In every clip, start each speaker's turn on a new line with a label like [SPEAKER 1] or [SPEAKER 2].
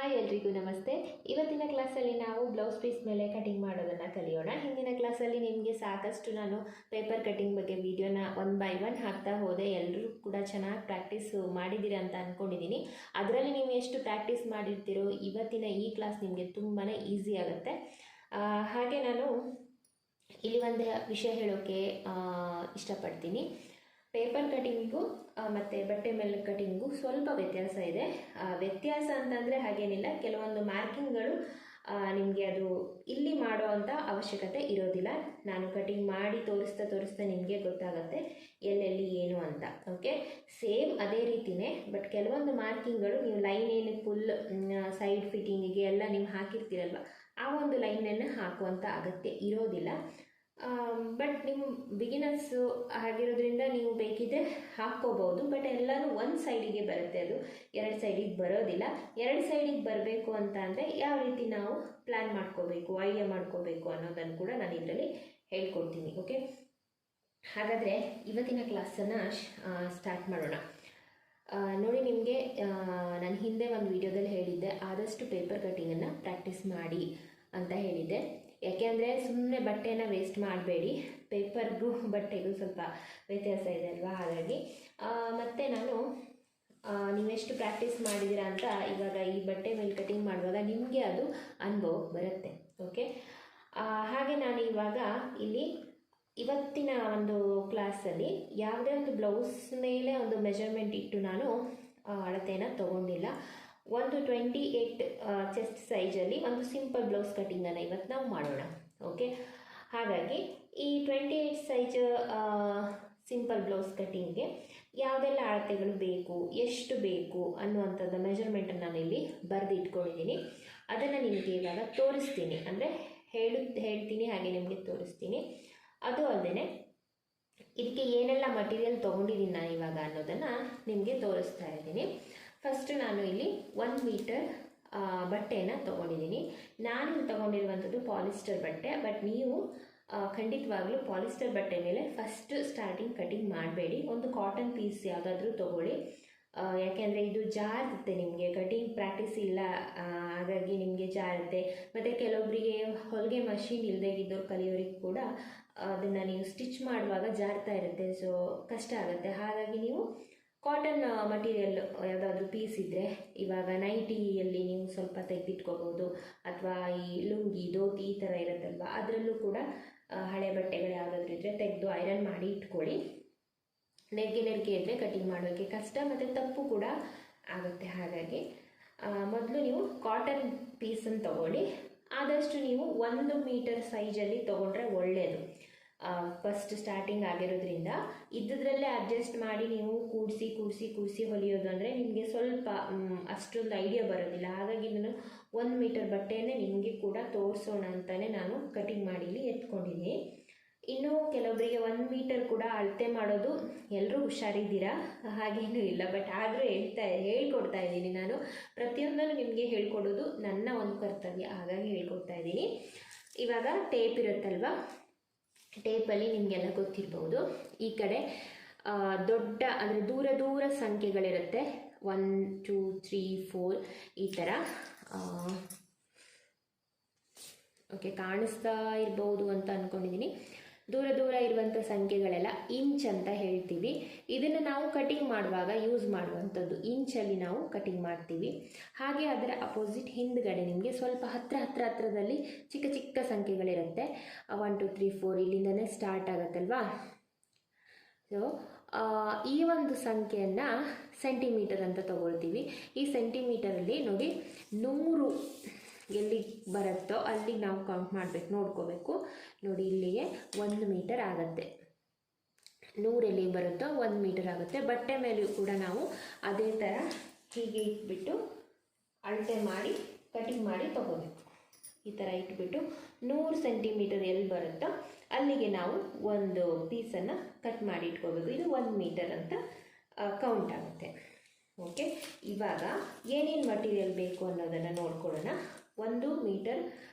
[SPEAKER 1] Hi ಎಲ್ರಿಗೂ ನಮಸ್ತೆ. ಇವತ್ತಿನ ಕ್ಲಾಸಲ್ಲಿ ನಾವು ಬ್ಲೌಸ್ ಪೀಸ್ ಮೇಲೆ ಕಟಿಂಗ್ ಮಾಡೋದನ್ನು ಕಲಿಯೋಣ. ಹಿಂದಿನ ಕ್ಲಾಸಲ್ಲಿ ನಿಮಗೆ ಸಾಕಷ್ಟು ನಾನು ಪೇಪರ್ ಕಟಿಂಗ್ ಬಗ್ಗೆ ವಿಡಿಯೋನ 1 by 1 ಹಾಕ್ತಾ ಹೋದೆ. ಎಲ್ಲರೂ ಕೂಡ ಚೆನ್ನಾಗಿ ಪ್ರಾಕ್ಟೀಸ್ ಮಾಡಿದ್ದೀರಾ ಅಂತ ಅಂದ್ಕೊಂಡಿದ್ದೀನಿ. ಅದರಲ್ಲಿ ನೀವು ಎಷ್ಟು ಪ್ರಾಕ್ಟೀಸ್ ಮಾಡಿರ್ತೀರೋ ಇವತ್ತಿನ ಈ ಕ್ಲಾಸ್ ನಿಮಗೆ ತುಂಬಾ ಈಸಿ ಆಗುತ್ತೆ. ಹಾಗೆ ನಾನು ಇಲ್ಲಿ ಒಂದು ವಿಷಯ ಹೇಳೋಕ್ಕೆ ಇಷ್ಟಪಡ್ತೀನಿ. ಪೇಪರ್ ಕಟಿಂಗಿಗೂ ಮತ್ತು ಬಟ್ಟೆ ಮೇಲೆ ಕಟಿಂಗು ಸ್ವಲ್ಪ ವ್ಯತ್ಯಾಸ ಇದೆ. ವ್ಯತ್ಯಾಸ ಅಂತಂದರೆ ಹಾಗೇನಿಲ್ಲ, ಕೆಲವೊಂದು ಮಾರ್ಕಿಂಗ್ಗಳು ನಿಮಗೆ ಅದು ಇಲ್ಲಿ ಮಾಡೋ ಅಂಥ ಅವಶ್ಯಕತೆ ಇರೋದಿಲ್ಲ. ನಾನು ಕಟಿಂಗ್ ಮಾಡಿ ತೋರಿಸ್ತಾ ನಿಮಗೆ ಗೊತ್ತಾಗುತ್ತೆ ಎಲ್ಲೆಲ್ಲಿ ಏನು ಅಂತ. ಓಕೆ, ಸೇಮ್ ಅದೇ ರೀತಿಯೇ, ಬಟ್ ಕೆಲವೊಂದು ಮಾರ್ಕಿಂಗ್ಗಳು ನೀವು ಲೈನ್ ಏನು ಫುಲ್ ಸೈಡ್ ಫಿಟ್ಟಿಂಗಿಗೆ ಎಲ್ಲ ನೀವು ಹಾಕಿರ್ತೀರಲ್ವ, ಆ ಒಂದು ಲೈನನ್ನು ಹಾಕುವಂಥ ಅಗತ್ಯ ಇರೋದಿಲ್ಲ. ಬಟ್ ನೀವು ಬಿಗಿನರ್ಸು ಆಗಿರೋದ್ರಿಂದ ನೀವು ಬೇಕಿದ್ದರೆ ಹಾಕ್ಕೋಬೋದು. ಬಟ್ ಎಲ್ಲನೂ ಒಂದು ಸೈಡಿಗೆ ಬರುತ್ತೆ, ಅದು ಎರಡು ಸೈಡಿಗೆ ಬರೋದಿಲ್ಲ. ಎರಡು ಸೈಡಿಗೆ ಬರಬೇಕು ಅಂತ ಅಂದರೆ ಯಾವ ರೀತಿ ನಾವು ಪ್ಲ್ಯಾನ್ ಮಾಡ್ಕೋಬೇಕು, ಐಡಿಯಾ ಮಾಡ್ಕೋಬೇಕು ಅನ್ನೋದನ್ನು ಕೂಡ ನಾನು ಇದರಲ್ಲಿ ಹೇಳ್ಕೊಡ್ತೀನಿ. ಓಕೆ, ಹಾಗಾದರೆ ಇವತ್ತಿನ ಕ್ಲಾಸನ್ನು ಸ್ಟಾರ್ಟ್ ಮಾಡೋಣ. ನೋಡಿ, ನಿಮಗೆ ನಾನು ಹಿಂದೆ ಒಂದು ವಿಡಿಯೋದಲ್ಲಿ ಹೇಳಿದ್ದೆ, ಆದಷ್ಟು ಪೇಪರ್ ಕಟ್ಟಿಂಗನ್ನು ಪ್ರಾಕ್ಟೀಸ್ ಮಾಡಿ ಅಂತ ಹೇಳಿದ್ದೆ. ಯಾಕೆಂದರೆ ಸುಮ್ಮನೆ ಬಟ್ಟೆನ ವೇಸ್ಟ್ ಮಾಡಬೇಡಿ, ಪೇಪರ್ಗೂ ಬಟ್ಟೆಗೂ ಸ್ವಲ್ಪ ವ್ಯತ್ಯಾಸ ಇದೆ ಅಲ್ವಾ. ಹಾಗಾಗಿ ಮತ್ತು ನಾನು ನೀವೆಷ್ಟು ಪ್ರಾಕ್ಟೀಸ್ ಮಾಡಿದ್ದೀರಾ ಅಂತ ಇವಾಗ ಈ ಬಟ್ಟೆ ಮೇಲೆ ಕಟಿಂಗ್ ಮಾಡುವಾಗ ನಿಮಗೆ ಅದು ಅನುಭವ ಬರುತ್ತೆ. ಓಕೆ, ಹಾಗೆ ನಾನು ಇವಾಗ ಇಲ್ಲಿ ಇವತ್ತಿನ ಒಂದು ಕ್ಲಾಸಲ್ಲಿ ಯಾವುದೇ ಒಂದು ಬ್ಲೌಸ್ ಮೇಲೆ ಒಂದು ಮೆಜರ್ಮೆಂಟ್ ಇಟ್ಟು ನಾನು ಅಳತೆಯನ್ನು ತೊಗೊಂಡಿಲ್ಲ. ಒಂದು 28 ಚೆಸ್ಟ್ ಸೈಜಲ್ಲಿ ಒಂದು ಸಿಂಪಲ್ ಬ್ಲೌಸ್ ಕಟಿಂಗನ್ನು ಇವತ್ತು ನಾವು ಮಾಡೋಣ. ಓಕೆ, ಹಾಗಾಗಿ ಈ 28 ಸೈಜ್ ಸಿಂಪಲ್ ಬ್ಲೌಸ್ ಕಟಿಂಗ್ಗೆ ಯಾವುದೆಲ್ಲ ಅಳತೆಗಳು ಬೇಕು, ಎಷ್ಟು ಬೇಕು ಅನ್ನುವಂಥದ್ದು ಮೆಜರ್ಮೆಂಟನ್ನು ನಾನಿಲ್ಲಿ ಬರೆದಿಟ್ಕೊಂಡಿದ್ದೀನಿ. ಅದನ್ನು ನಿಮಗೆ ಇವಾಗ ತೋರಿಸ್ತೀನಿ, ಅಂದರೆ ಹೇಳ್ತೀನಿ ಹಾಗೆ ನಿಮಗೆ ತೋರಿಸ್ತೀನಿ. ಅದು ಅಲ್ಲದೆ ಇದಕ್ಕೆ ಏನೆಲ್ಲ ಮಟೀರಿಯಲ್ ತೊಗೊಂಡಿದ್ದೀನಿ ನಾನು ಇವಾಗ ಅನ್ನೋದನ್ನು ನಿಮಗೆ ತೋರಿಸ್ತಾ ಇದ್ದೀನಿ. ಫಸ್ಟ್ ನಾನು ಇಲ್ಲಿ 1 ಮೀಟರ್ ಬಟ್ಟೆಯನ್ನು ತೊಗೊಂಡಿದ್ದೀನಿ. ನಾನು ತೊಗೊಂಡಿರುವಂಥದ್ದು ಪಾಲಿಸ್ಟರ್ ಬಟ್ಟೆ. ಬಟ್ ನೀವು ಖಂಡಿತವಾಗ್ಲೂ ಪಾಲಿಸ್ಟರ್ ಬಟ್ಟೆ ಮೇಲೆ ಫಸ್ಟ್ ಸ್ಟಾರ್ಟಿಂಗ್ ಕಟಿಂಗ್ ಮಾಡಬೇಡಿ. ಒಂದು ಕಾಟನ್ ಪೀಸ್ ಯಾವುದಾದ್ರೂ ತೊಗೊಳ್ಳಿ. ಯಾಕೆಂದರೆ ಇದು ಜಾರುತ್ತೆ, ನಿಮಗೆ ಕಟಿಂಗ್ ಪ್ರಾಕ್ಟೀಸ್ ಇಲ್ಲ, ಹಾಗಾಗಿ ನಿಮಗೆ ಜಾರುತ್ತೆ. ಮತ್ತು ಕೆಲವೊಬ್ಬರಿಗೆ ಹೊಲಿಗೆ ಮಷೀನ್ ಇಲ್ಲದೆ ಇದ್ದವ್ರು ಕಲಿಯೋರಿಗೆ ಕೂಡ ಅದನ್ನು ನೀವು ಸ್ಟಿಚ್ ಮಾಡುವಾಗ ಜಾರ್ತಾ ಇರುತ್ತೆ, ಸೊ ಕಷ್ಟ ಆಗುತ್ತೆ. ಹಾಗಾಗಿ ನೀವು ಕಾಟನ್ ಮಟೀರಿಯಲ್ ಯಾವುದಾದ್ರೂ ಪೀಸ್ ಇದ್ದರೆ, ಇವಾಗ ನೈಟಿಯಲ್ಲಿ ನೀವು ಸ್ವಲ್ಪ ತೆಗೆದಿಟ್ಕೋಬೋದು, ಅಥವಾ ಈ ಲುಂಗಿ ಧೋತಿ ಈ ಥರ ಇರುತ್ತಲ್ವ, ಅದರಲ್ಲೂ ಕೂಡ ಹಳೆ ಬಟ್ಟೆಗಳು ಯಾವುದಾದ್ರೂ ಇದ್ದರೆ ತೆಗೆದು ಐರನ್ ಮಾಡಿ ಇಟ್ಕೊಳ್ಳಿ. ನೆರಿಗೆ ಇದ್ದರೆ ಕಟಿಂಗ್ ಮಾಡೋಕ್ಕೆ ಕಷ್ಟ ಮತ್ತು ತಪ್ಪು ಕೂಡ ಆಗುತ್ತೆ. ಹಾಗಾಗಿ ಮೊದಲು ನೀವು ಕಾಟನ್ ಪೀಸನ್ನು ತೊಗೊಳ್ಳಿ. ಆದಷ್ಟು ನೀವು 1 ಮೀಟರ್ ಸೈಜಲ್ಲಿ ತೊಗೊಂಡ್ರೆ ಒಳ್ಳೆಯದು. ಫಸ್ಟ್ ಸ್ಟಾರ್ಟಿಂಗ್ ಆಗಿರೋದ್ರಿಂದ ಇದ್ದದ್ರಲ್ಲೇ ಅಡ್ಜಸ್ಟ್ ಮಾಡಿ ನೀವು ಕೂಡಿಸಿ ಹೊಲಿಯೋದು ಅಂದರೆ ನಿಮಗೆ ಸ್ವಲ್ಪ ಅಷ್ಟೊಂದು ಐಡಿಯಾ ಬರೋದಿಲ್ಲ. ಹಾಗಾಗಿ ನಾನು 1 ಮೀಟರ್ ಬಟ್ಟೆಯನ್ನೇ ನಿಮಗೆ ಕೂಡ ತೋರಿಸೋಣ ಅಂತಲೇ ನಾನು ಕಟಿಂಗ್ ಮಾಡಿ ಇಲ್ಲಿ ಎತ್ಕೊಂಡಿದ್ದೀನಿ. ಇನ್ನು ಕೆಲವೊಬ್ಬರಿಗೆ 1 ಮೀಟರ್ ಕೂಡ ಅಳತೆ ಮಾಡೋದು ಎಲ್ಲರೂ ಹುಷಾರಿದ್ದೀರಾ, ಹಾಗೇನೂ ಇಲ್ಲ. ಬಟ್ ಆದರೂ ಹೇಳ್ಕೊಡ್ತಾ ಇದ್ದೀನಿ. ನಾನು ಪ್ರತಿಯೊಂದನ್ನು ನಿಮಗೆ ಹೇಳ್ಕೊಡೋದು ನನ್ನ ಒಂದು ಕರ್ತವ್ಯ, ಹಾಗಾಗಿ ಹೇಳ್ಕೊಡ್ತಾ ಇದ್ದೀನಿ. ಇವಾಗ ಟೇಪ್ ಇರುತ್ತಲ್ವ, ಟೇಪಲ್ಲಿ ನಿಮಗೆಲ್ಲ ಗೊತ್ತಿರ್ಬೋದು, ಈ ಕಡೆ ದೊಡ್ಡ ಅಂದರೆ ದೂರ ಸಂಖ್ಯೆಗಳಿರುತ್ತೆ. 1 2 3 4 ಈ ಥರ. ಓಕೆ, ಕಾಣಿಸ್ತಾ ಇರ್ಬೋದು ಅಂತ ಅಂದ್ಕೊಂಡಿದ್ದೀನಿ. ದೂರ ಇರುವಂಥ ಸಂಖ್ಯೆಗಳೆಲ್ಲ ಇಂಚ್ ಅಂತ ಹೇಳ್ತೀವಿ. ಇದನ್ನು ನಾವು ಕಟಿಂಗ್ ಮಾಡುವಾಗ ಯೂಸ್ ಮಾಡುವಂಥದ್ದು, ಇಂಚಲ್ಲಿ ನಾವು ಕಟಿಂಗ್ ಮಾಡ್ತೀವಿ. ಹಾಗೆ ಅದರ ಅಪೋಸಿಟ್ ಹಿಂದ್ಗಡೆ ನಿಮಗೆ ಸ್ವಲ್ಪ ಹತ್ರದಲ್ಲಿ ಚಿಕ್ಕ ಸಂಖ್ಯೆಗಳಿರುತ್ತೆ. 1 2 3 4 ಇಲ್ಲಿಂದನೇ ಸ್ಟಾರ್ಟ್ ಆಗುತ್ತಲ್ವಾ. ಸೊ ಈ ಒಂದು ಸಂಖ್ಯೆಯನ್ನು ಸೆಂಟಿಮೀಟರ್ ಅಂತ ತಗೊಳ್ತೀವಿ. ಈ ಸೆಂಟಿಮೀಟರಲ್ಲಿ ನೋಡಿ 100 ಎಲ್ಲಿ ಬರುತ್ತೋ ಅಲ್ಲಿಗೆ ನಾವು ಕೌಂಟ್ ಮಾಡಬೇಕು, ನೋಡ್ಕೋಬೇಕು. ನೋಡಿ, ಇಲ್ಲಿಗೆ 1 ಮೀಟರ್ ಆಗುತ್ತೆ. 100 ಎಲ್ಲಿಗೆ ಬರುತ್ತೋ 1 ಮೀಟರ್ ಆಗುತ್ತೆ. ಬಟ್ಟೆ ಮೇಲೆಯೂ ಕೂಡ ನಾವು ಅದೇ ಥರ ಹೀಗೆ ಇಟ್ಬಿಟ್ಟು ಅಳತೆ ಮಾಡಿ ಕಟಿಂಗ್ ಮಾಡಿ ತೊಗೋಬೇಕು. ಈ ಥರ ಇಟ್ಬಿಟ್ಟು 100 ಸೆಂಟಿಮೀಟರ್ ಎಲ್ಲಿ ಬರುತ್ತೋ ಅಲ್ಲಿಗೆ ನಾವು ಒಂದು ಪೀಸನ್ನು ಕಟ್ ಮಾಡಿ ಇಟ್ಕೋಬೇಕು. ಇದು 1 ಮೀಟರ್ ಅಂತ ಕೌಂಟ್ ಆಗುತ್ತೆ. ಓಕೆ, ಇವಾಗ ಏನೇನು ಮಟೀರಿಯಲ್ ಬೇಕು ಅನ್ನೋದನ್ನು ನೋಡ್ಕೊಳ್ಳೋಣ. 1 ಮೀಟರ್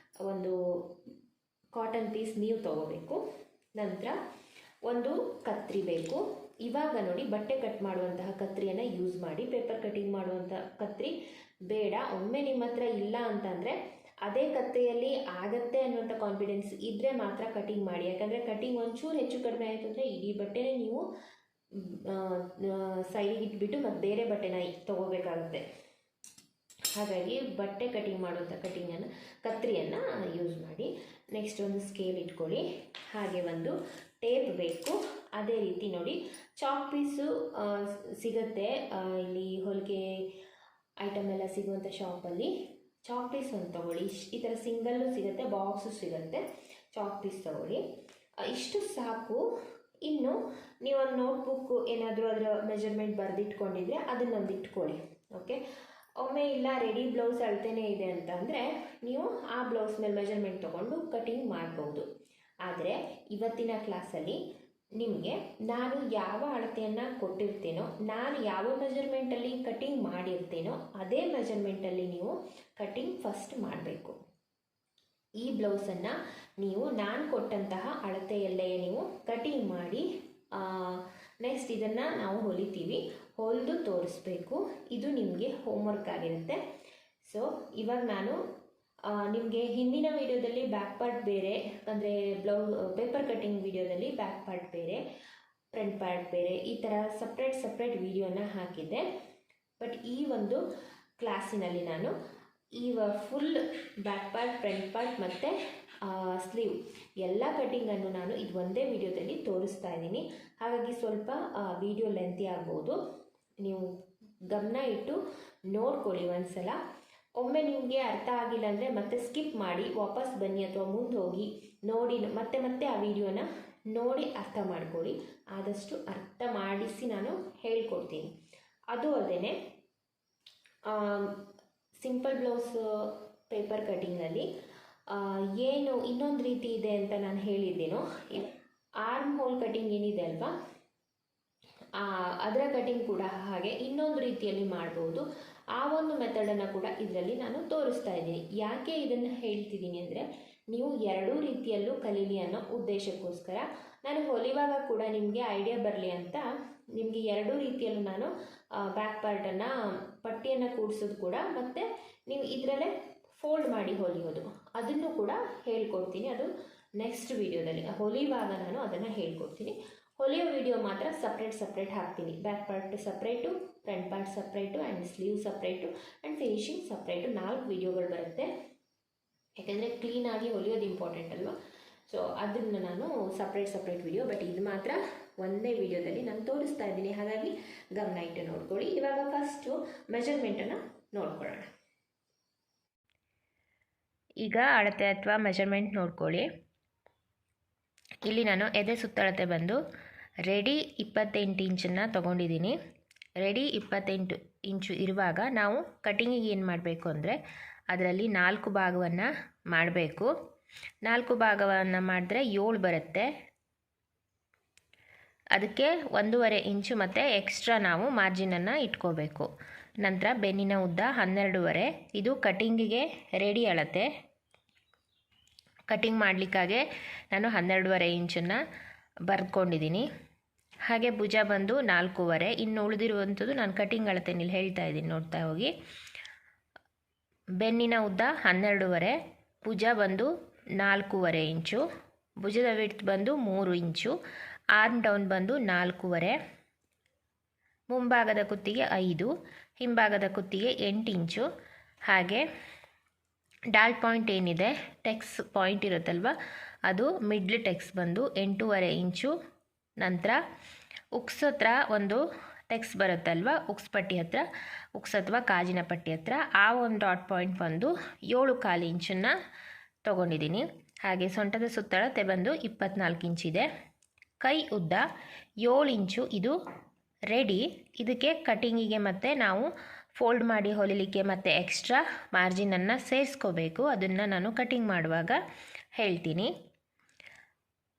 [SPEAKER 1] ಒಂದು ಕಾಟನ್ ಪೀಸ್ ನೀವು ತೊಗೋಬೇಕು. ನಂತರ ಒಂದು ಕತ್ರಿ ಬೇಕು. ಇವಾಗ ನೋಡಿ, ಬಟ್ಟೆ ಕಟ್ ಮಾಡುವಂತಹ ಕತ್ರಿಯನ್ನು ಯೂಸ್ ಮಾಡಿ. ಪೇಪರ್ ಕಟಿಂಗ್ ಮಾಡುವಂಥ ಕತ್ರಿ ಬೇಡ. ಒಮ್ಮೆ ನಿಮ್ಮ ಹತ್ರ ಇಲ್ಲ ಅಂತಂದರೆ ಅದೇ ಕತ್ತೆಯಲ್ಲಿ ಆಗತ್ತೆ ಅನ್ನುವಂಥ ಕಾನ್ಫಿಡೆನ್ಸ್ ಇದ್ದರೆ ಮಾತ್ರ ಕಟಿಂಗ್ ಮಾಡಿ. ಯಾಕಂದರೆ ಕಟಿಂಗ್ ಒಂಚೂರು ಹೆಚ್ಚು ಕಡಿಮೆ ಆಯಿತು ಅಂದರೆ ಇಡೀ ಬಟ್ಟೆನೇ ನೀವು ಸೈಡಿಗೆ ಇಟ್ಬಿಟ್ಟು ಮತ್ತು ಬೇರೆ ಬಟ್ಟೆನ ತೊಗೋಬೇಕಾಗುತ್ತೆ. ಹಾಗಾಗಿ ಬಟ್ಟೆ ಕಟಿಂಗ್ ಮಾಡುವಂಥ ಕತ್ರಿಯನ್ನು ಯೂಸ್ ಮಾಡಿ. ನೆಕ್ಸ್ಟ್ ಒಂದು ಸ್ಕೇಲ್ ಇಟ್ಕೊಳ್ಳಿ, ಹಾಗೆ ಒಂದು ಟೇಪ್ ಬೇಕು. ಅದೇ ರೀತಿ ನೋಡಿ, ಚಾಕ್ ಪೀಸು ಸಿಗುತ್ತೆ ಇಲ್ಲಿ ಹೊಲಿಗೆ ಐಟಮ್ ಎಲ್ಲ ಸಿಗುವಂಥ ಶಾಪಲ್ಲಿ. ಚಾಕ್ ಪೀಸ್ ಒಂದು ತೊಗೊಳ್ಳಿ. ಈ ಥರ ಸಿಂಗಲ್ಲು ಸಿಗುತ್ತೆ, ಬಾಕ್ಸು ಸಿಗುತ್ತೆ. ಚಾಕ್ ಪೀಸ್ ತೊಗೊಳ್ಳಿ, ಇಷ್ಟು ಸಾಕು. ಇನ್ನು ನೀವೊಂದು ನೋಟ್ಬುಕ್ಕು ಏನಾದರೂ ಅದರ ಮೆಜರ್ಮೆಂಟ್ ಬರೆದಿಟ್ಕೊಂಡಿದ್ರೆ ಅದನ್ನೊಂದು ಇಟ್ಕೊಳ್ಳಿ. ಓಕೆ, ಒಮ್ಮೆ ಇಲ್ಲ ರೆಡಿ ಬ್ಲೌಸ್ ಅಳತೆನೇ ಇದೆ ಅಂತ ಅಂದರೆ ನೀವು ಆ ಬ್ಲೌಸ್ ಮೇಲೆ ಮೆಜರ್ಮೆಂಟ್ ತೊಗೊಂಡು ಕಟಿಂಗ್ ಮಾಡ್ಬೋದು. ಆದರೆ ಇವತ್ತಿನ ಕ್ಲಾಸಲ್ಲಿ ನಿಮಗೆ ನಾನು ಯಾವ ಅಳತೆಯನ್ನು ಕೊಟ್ಟಿರ್ತೀನೋ, ನಾನು ಯಾವ ಮೆಜರ್ಮೆಂಟಲ್ಲಿ ಕಟಿಂಗ್ ಮಾಡಿರ್ತೀನೋ ಅದೇ ಮೆಜರ್ಮೆಂಟಲ್ಲಿ ನೀವು ಕಟಿಂಗ್ ಫಸ್ಟ್ ಮಾಡಬೇಕು. ಈ ಬ್ಲೌಸನ್ನು ನೀವು ನಾನು ಕೊಟ್ಟಂತಹ ಅಳತೆಯಲ್ಲೇ ನೀವು ಕಟಿಂಗ್ ಮಾಡಿ ನೆಕ್ಸ್ಟ್ ಇದನ್ನು ನಾವು ಹೊಲಿತೀವಿ, ಹೊಲಿದು ತೋರಿಸ್ಬೇಕು. ಇದು ನಿಮಗೆ ಹೋಮ್ವರ್ಕ್ ಆಗಿರುತ್ತೆ. ಸೊ ಇವಾಗ ನಾನು ನಿಮಗೆ ಹಿಂದಿನ ವೀಡಿಯೋದಲ್ಲಿ ಬ್ಯಾಕ್ ಪಾರ್ಟ್ ಬೇರೆ, ಅಂದರೆ ಪೇಪರ್ ಕಟ್ಟಿಂಗ್ ವೀಡಿಯೋದಲ್ಲಿ ಬ್ಯಾಕ್ ಪಾರ್ಟ್ ಬೇರೆ, ಫ್ರಂಟ್ ಪಾರ್ಟ್ ಬೇರೆ, ಈ ಥರ ಸಪ್ರೇಟ್ ವೀಡಿಯೋನ ಹಾಕಿದ್ದೆ. ಬಟ್ ಈ ಒಂದು ಕ್ಲಾಸಿನಲ್ಲಿ ನಾನು full back part, front part ಮತ್ತು ಸ್ಲೀವ್ ಎಲ್ಲ ಕಟ್ಟಿಂಗನ್ನು ನಾನು ಇದು ಒಂದೇ ವಿಡಿಯೋದಲ್ಲಿ ತೋರಿಸ್ತಾ ಇದ್ದೀನಿ. ಹಾಗಾಗಿ ಸ್ವಲ್ಪ ವಿಡಿಯೋ ಲೆಂತಿ ಆಗ್ಬೋದು. ನೀವು ಗಮನ ಇಟ್ಟು ನೋಡ್ಕೊಳ್ಳಿ ಒಂದ್ಸಲ. ಒಮ್ಮೆ ನಿಮಗೆ ಅರ್ಥ ಆಗಿಲ್ಲ ಅಂದರೆ ಮತ್ತೆ ಸ್ಕಿಪ್ ಮಾಡಿ ವಾಪಸ್ ಬನ್ನಿ ಅಥವಾ ಮುಂದೆ ಹೋಗಿ ನೋಡಿ ಮತ್ತೆ ಆ ವಿಡಿಯೋನ ನೋಡಿ ಅರ್ಥ ಮಾಡ್ಕೊಳ್ಳಿ. ಆದಷ್ಟು ಅರ್ಥ ಮಾಡಿಸಿ ನಾನು ಹೇಳ್ಕೊಡ್ತೀನಿ. ಅದು ಅಲ್ಲದೆ ಸಿಂಪಲ್ ಬ್ಲೌಸ್ ಪೇಪರ್ ಕಟ್ಟಿಂಗಲ್ಲಿ ಏನು ಇನ್ನೊಂದು ರೀತಿ ಇದೆ ಅಂತ ನಾನು ಹೇಳಿದ್ದೀನೋ, ಆರ್ಮ್ ಹೋಲ್ ಕಟಿಂಗ್ ಏನಿದೆ ಅಲ್ವಾ, ಅದರ ಕಟಿಂಗ್ ಕೂಡ ಹಾಗೆ ಇನ್ನೊಂದು ರೀತಿಯಲ್ಲಿ ಮಾಡ್ಬೋದು. ಆ ಒಂದು ಮೆಥಡನ್ನು ಕೂಡ ಇದರಲ್ಲಿ ನಾನು ತೋರಿಸ್ತಾ ಇದ್ದೀನಿ. ಯಾಕೆ ಇದನ್ನು ಹೇಳ್ತಿದ್ದೀನಿ ಅಂದರೆ ನೀವು ಎರಡೂ ರೀತಿಯಲ್ಲೂ ಕಲೀಲಿ ಅನ್ನೋ ಉದ್ದೇಶಕ್ಕೋಸ್ಕರ. ನಾನು ಹೊಲಿವಾಗ ಕೂಡ ನಿಮಗೆ ಐಡಿಯಾ ಬರಲಿ ಅಂತ ನಿಮಗೆ ಎರಡೂ ರೀತಿಯಲ್ಲೂ ನಾನು ಬ್ಯಾಕ್ ಪಾರ್ಟನ್ನು ಪಟ್ಟಿಯನ್ನು ಕೂಡಿಸೋದು ಕೂಡ ಮತ್ತು ನೀವು ಇದರಲ್ಲೇ ಫೋಲ್ಡ್ ಮಾಡಿ ಹೊಲಿಯೋದು ಅದನ್ನು ಕೂಡ ಹೇಳ್ಕೊಡ್ತೀನಿ. ಅದು ನೆಕ್ಸ್ಟ್ ವೀಡಿಯೋದಲ್ಲಿ ಹೊಲಿಯುವಾಗ ನಾನು ಅದನ್ನು ಹೇಳ್ಕೊಡ್ತೀನಿ. ಹೊಲಿಯೋ ವಿಡಿಯೋ ಮಾತ್ರ ಸಪ್ರೇಟ್ ಹಾಕ್ತೀನಿ. Back part separate, front part separate and sleeve separate and finishing separate 4 ವೀಡಿಯೋಗಳು ಬರುತ್ತೆ. ಯಾಕೆಂದರೆ ಕ್ಲೀನಾಗಿ ಹೊಲಿಯೋದು ಇಂಪಾರ್ಟೆಂಟ್ ಅಲ್ವಾ. ಸೊ ಅದನ್ನು ನಾನು ಸಪ್ರೇಟ್ ವಿಡಿಯೋ, ಬಟ್ ಇದು ಮಾತ್ರ ಒಂದೇ ವಿಡಿಯೋದಲ್ಲಿ ನಾನು ತೋರಿಸ್ತಾ ಇದ್ದೀನಿ. ಹಾಗಾಗಿ ಗಮನ ಇಟ್ಟು ನೋಡ್ಕೊಳ್ಳಿ. ಇವಾಗ ಫಸ್ಟು ಮೆಜರ್ಮೆಂಟನ್ನು ನೋಡ್ಕೊಳ್ಳೋಣ. ಈಗ ಅಳತೆ ಅಥವಾ ಮೆಜರ್ಮೆಂಟ್ ನೋಡ್ಕೊಳ್ಳಿ. ಇಲ್ಲಿ ನಾನು ಎದೆ ಸುತ್ತಳತೆ ಬಂದು ರೆಡಿ 28 ಇಂಚನ್ನು ತೊಗೊಂಡಿದ್ದೀನಿ. ರೆಡಿ 28 ಇಂಚು ಇರುವಾಗ ನಾವು ಕಟಿಂಗಿಗೆ ಏನು ಮಾಡಬೇಕು ಅಂದರೆ ಅದರಲ್ಲಿ 4 ಭಾಗವನ್ನು ಮಾಡಬೇಕು. 4 ಭಾಗವನ್ನು ಮಾಡಿದ್ರೆ 7 ಬರುತ್ತೆ. ಅದಕ್ಕೆ 1.5 ಇಂಚು ಮತ್ತು ಎಕ್ಸ್ಟ್ರಾ ನಾವು ಮಾರ್ಜಿನನ್ನು ಇಟ್ಕೋಬೇಕು. ನಂತರ ಬೆನ್ನಿನ ಉದ್ದ 12.5. ಇದು ಕಟಿಂಗಿಗೆ ರೆಡಿ ಅಳತೆ. ಕಟಿಂಗ್ ಮಾಡಲಿಕ್ಕಾಗೆ ನಾನು 12.5 ಇಂಚನ್ನು ಬರ್ಕೊಂಡಿದ್ದೀನಿ. ಹಾಗೆ ಭುಜ ಬಂದು 4.5. ಇನ್ನು ಉಳಿದಿರುವಂಥದ್ದು ನಾನು ಕಟಿಂಗ್ ಅಳತೆನಲ್ಲಿ ಹೇಳ್ತಾ ಇದ್ದೀನಿ, ನೋಡ್ತಾ ಹೋಗಿ. ಬೆನ್ನಿನ ಉದ್ದ 12.5, ಭುಜ ಬಂದು 4.5 ಇಂಚು, ಭುಜದ ವಿಡ್ತ್ ಬಂದು 3 ಇಂಚು, ಆರ್ಮ್ ಡೌನ್ ಬಂದು 4.5, ಮುಂಭಾಗದ ಕುತ್ತಿಗೆ 5, ಹಿಂಭಾಗದ ಕುತ್ತಿಗೆ 8 ಇಂಚು. ಹಾಗೆ ಡಾಲ್ ಪಾಯಿಂಟ್ ಏನಿದೆ, ಟೆಕ್ಸ್ ಪಾಯಿಂಟ್ ಇರುತ್ತಲ್ವ, ಅದು ಮಿಡ್ಲ್ ಟೆಕ್ಸ್ ಬಂದು 8.5 ಇಂಚು. ನಂತರ ಉಕ್ಸ್ ಹತ್ರ ಒಂದು ಟೆಕ್ಸ್ ಬರುತ್ತಲ್ವ, ಉಕ್ಸ್ ಪಟ್ಟಿ ಹತ್ರ, ಉಕ್ಸ್ ಅಥವಾ ಕಾಜಿನ ಪಟ್ಟಿ ಹತ್ರ, ಆ ಒಂದು ಡಾಟ್ ಪಾಯಿಂಟ್ ಬಂದು 7.25 ಇಂಚನ್ನು ತೊಗೊಂಡಿದ್ದೀನಿ. ಹಾಗೆ ಸೊಂಟದ ಸುತ್ತಳತೆ ಬಂದು 24 ಇಂಚಿದೆ. ಕೈ ಉದ್ದ 7 ಇಂಚು. ಇದು ರೆಡಿ. ಇದಕ್ಕೆ ಕಟಿಂಗಿಗೆ ಮತ್ತು ನಾವು ಫೋಲ್ಡ್ ಮಾಡಿ ಹೊಲಿಲಿಕ್ಕೆ ಮತ್ತು ಎಕ್ಸ್ಟ್ರಾ ಮಾರ್ಜಿನನ್ನು ಸೇರಿಸ್ಕೋಬೇಕು. ಅದನ್ನು ನಾನು ಕಟಿಂಗ್ ಮಾಡುವಾಗ ಹೇಳ್ತೀನಿ.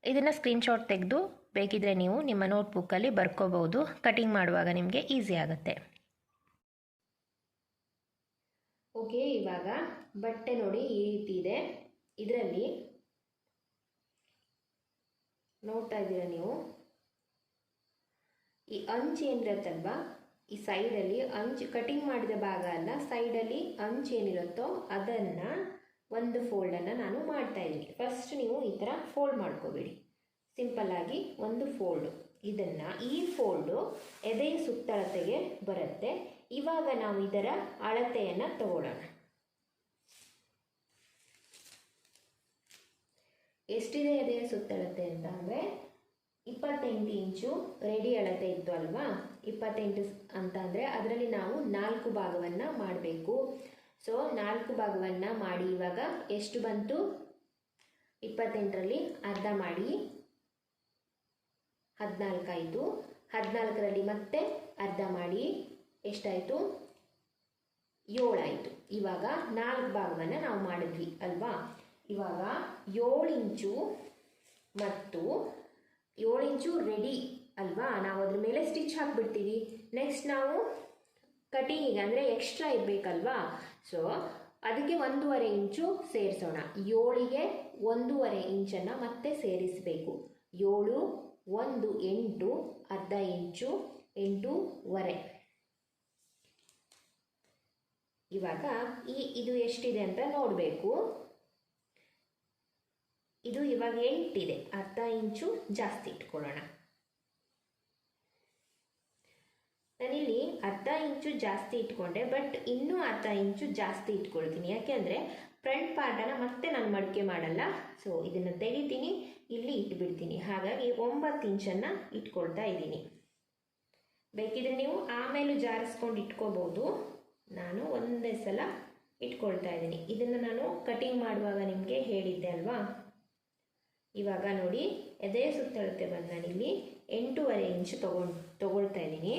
[SPEAKER 1] ಇದನ್ನು ಸ್ಕ್ರೀನ್ಶಾಟ್ ತೆಗೆದು ಬೇಕಿದ್ರೆ ನೀವು ನಿಮ್ಮ ನೋಟ್ಬುಕ್ಕಲ್ಲಿ ಬರ್ಕೋಬಹುದು. ಕಟಿಂಗ್ ಮಾಡುವಾಗ ನಿಮಗೆ ಈಸಿ ಆಗುತ್ತೆ. ಓಕೆ, ಇವಾಗ ಬಟ್ಟೆ ನೋಡಿ ಈ ರೀತಿ ಇದೆ. ಇದರಲ್ಲಿ ನೋಡ್ತಾ ಇದ್ದೀರಾ ನೀವು, ಈ ಅಂಚು ಏನಿರುತ್ತಲ್ವ, ಈ ಸೈಡಲ್ಲಿ ಅಂಚು ಕಟಿಂಗ್ ಮಾಡಿದ ಭಾಗ ಅಲ್ಲ, ಸೈಡಲ್ಲಿ ಅಂಚು ಏನಿರುತ್ತೋ ಅದನ್ನು ಒಂದು ಫೋಲ್ಡನ್ನು ನಾನು ಮಾಡ್ತಾ ಇದ್ದೀನಿ. ಫಸ್ಟ್ ನೀವು ಈ ಥರ ಫೋಲ್ಡ್ ಮಾಡ್ಕೋಬೇಡಿ, ಸಿಂಪಲ್ಲಾಗಿ ಒಂದು ಫೋಲ್ಡು. ಈ ಫೋಲ್ಡು ಎದೆಯ ಸುತ್ತಳತೆಗೆ ಬರುತ್ತೆ. ಇವಾಗ ನಾವು ಇದರ ಅಳತೆಯನ್ನು ತಗೊಳ್ಳೋಣ. ಎಷ್ಟಿದೆ ಎದೆಯ ಸುತ್ತಳತೆ ಅಂತ ಅಂದರೆ 28 ಇಂಚು ರೆಡಿ ಅಳತೆ ಇತ್ತು ಅಲ್ವಾ. 28 ಅಂತ ಅಂದರೆ ಅದರಲ್ಲಿ ನಾವು 4 ಭಾಗವನ್ನು ಮಾಡಬೇಕು. ಸೊ 4 ಭಾಗವನ್ನು ಮಾಡಿ ಇವಾಗ ಎಷ್ಟು ಬಂತು? 28ರಲ್ಲಿ ಅರ್ಧ ಮಾಡಿ 14 ಆಯಿತು. 14ರಲ್ಲಿ ಮತ್ತೆ ಅರ್ಧ ಮಾಡಿ ಎಷ್ಟಾಯಿತು? 7 ಆಯಿತು. ಇವಾಗ 4 ಭಾಗವನ್ನು ನಾವು ಮಾಡಿದ್ವಿ ಅಲ್ವಾ. ಇವಾಗ 7 ಇಂಚು ಮತ್ತು 7 ಇಂಚು ರೆಡಿ ಅಲ್ವಾ, ನಾವು ಅದ್ರ ಮೇಲೆ ಸ್ಟಿಚ್ ಹಾಕ್ಬಿಡ್ತೀವಿ. ನೆಕ್ಸ್ಟ್ ನಾವು ಕಟಿಂಗಿಗೆ ಅಂದರೆ ಎಕ್ಸ್ಟ್ರಾ ಇರಬೇಕಲ್ವಾ, ಸೊ ಅದಕ್ಕೆ 1.5 ಇಂಚು ಸೇರಿಸೋಣ. 7ಗೆ 1.5 ಇಂಚನ್ನು ಮತ್ತೆ ಸೇರಿಸಬೇಕು. 7, 1, 8, ಅರ್ಧ ಇಂಚು, 8.5. ಇವಾಗ ಇದು ಎಷ್ಟಿದೆ ಅಂತ ನೋಡಬೇಕು. ಇದು ಇವಾಗ 8 ಇದೆ, ಅರ್ಧ ಇಂಚು ಜಾಸ್ತಿ ಇಟ್ಕೊಳ್ಳೋಣ. ನಾನಿಲ್ಲಿ ಅರ್ಧ ಇಂಚು ಜಾಸ್ತಿ ಇಟ್ಕೊಂಡೆ, ಬಟ್ ಇನ್ನೂ ಅರ್ಧ ಇಂಚು ಜಾಸ್ತಿ ಇಟ್ಕೊಳ್ತೀನಿ. ಯಾಕೆಂದರೆ ಫ್ರಂಟ್ ಪಾರ್ಟನ್ನು ಮತ್ತೆ ನಾನು ಮಡಿಕೆ ಮಾಡಲ್ಲ. ಸೊ ಇದನ್ನು ತೆಗಿತೀನಿ, ಇಲ್ಲಿ ಇಟ್ಬಿಡ್ತೀನಿ. ಹಾಗಾಗಿ 9 ಇಂಚನ್ನು ಇಟ್ಕೊಳ್ತಾ ಇದ್ದೀನಿ. ಬೇಕಿದ್ರೆ ನೀವು ಆಮೇಲೆ ಜಾರಿಸ್ಕೊಂಡು ಇಟ್ಕೋಬೋದು. ನಾನು ಒಂದೇ ಸಲ ಇಟ್ಕೊಳ್ತಾ ಇದ್ದೀನಿ. ಇದನ್ನು ನಾನು ಕಟಿಂಗ್ ಮಾಡುವಾಗ ನಿಮಗೆ ಹೇಳಿದ್ದೆ ಅಲ್ವಾ. ಇವಾಗ ನೋಡಿ, ಎದೆಯ ಸುತ್ತಳತೆ ಬಂದು ನಾನಿಲ್ಲಿ 8.5 ಇಂಚು ತಗೊಳ್ತಾ ಇದ್ದೀನಿ.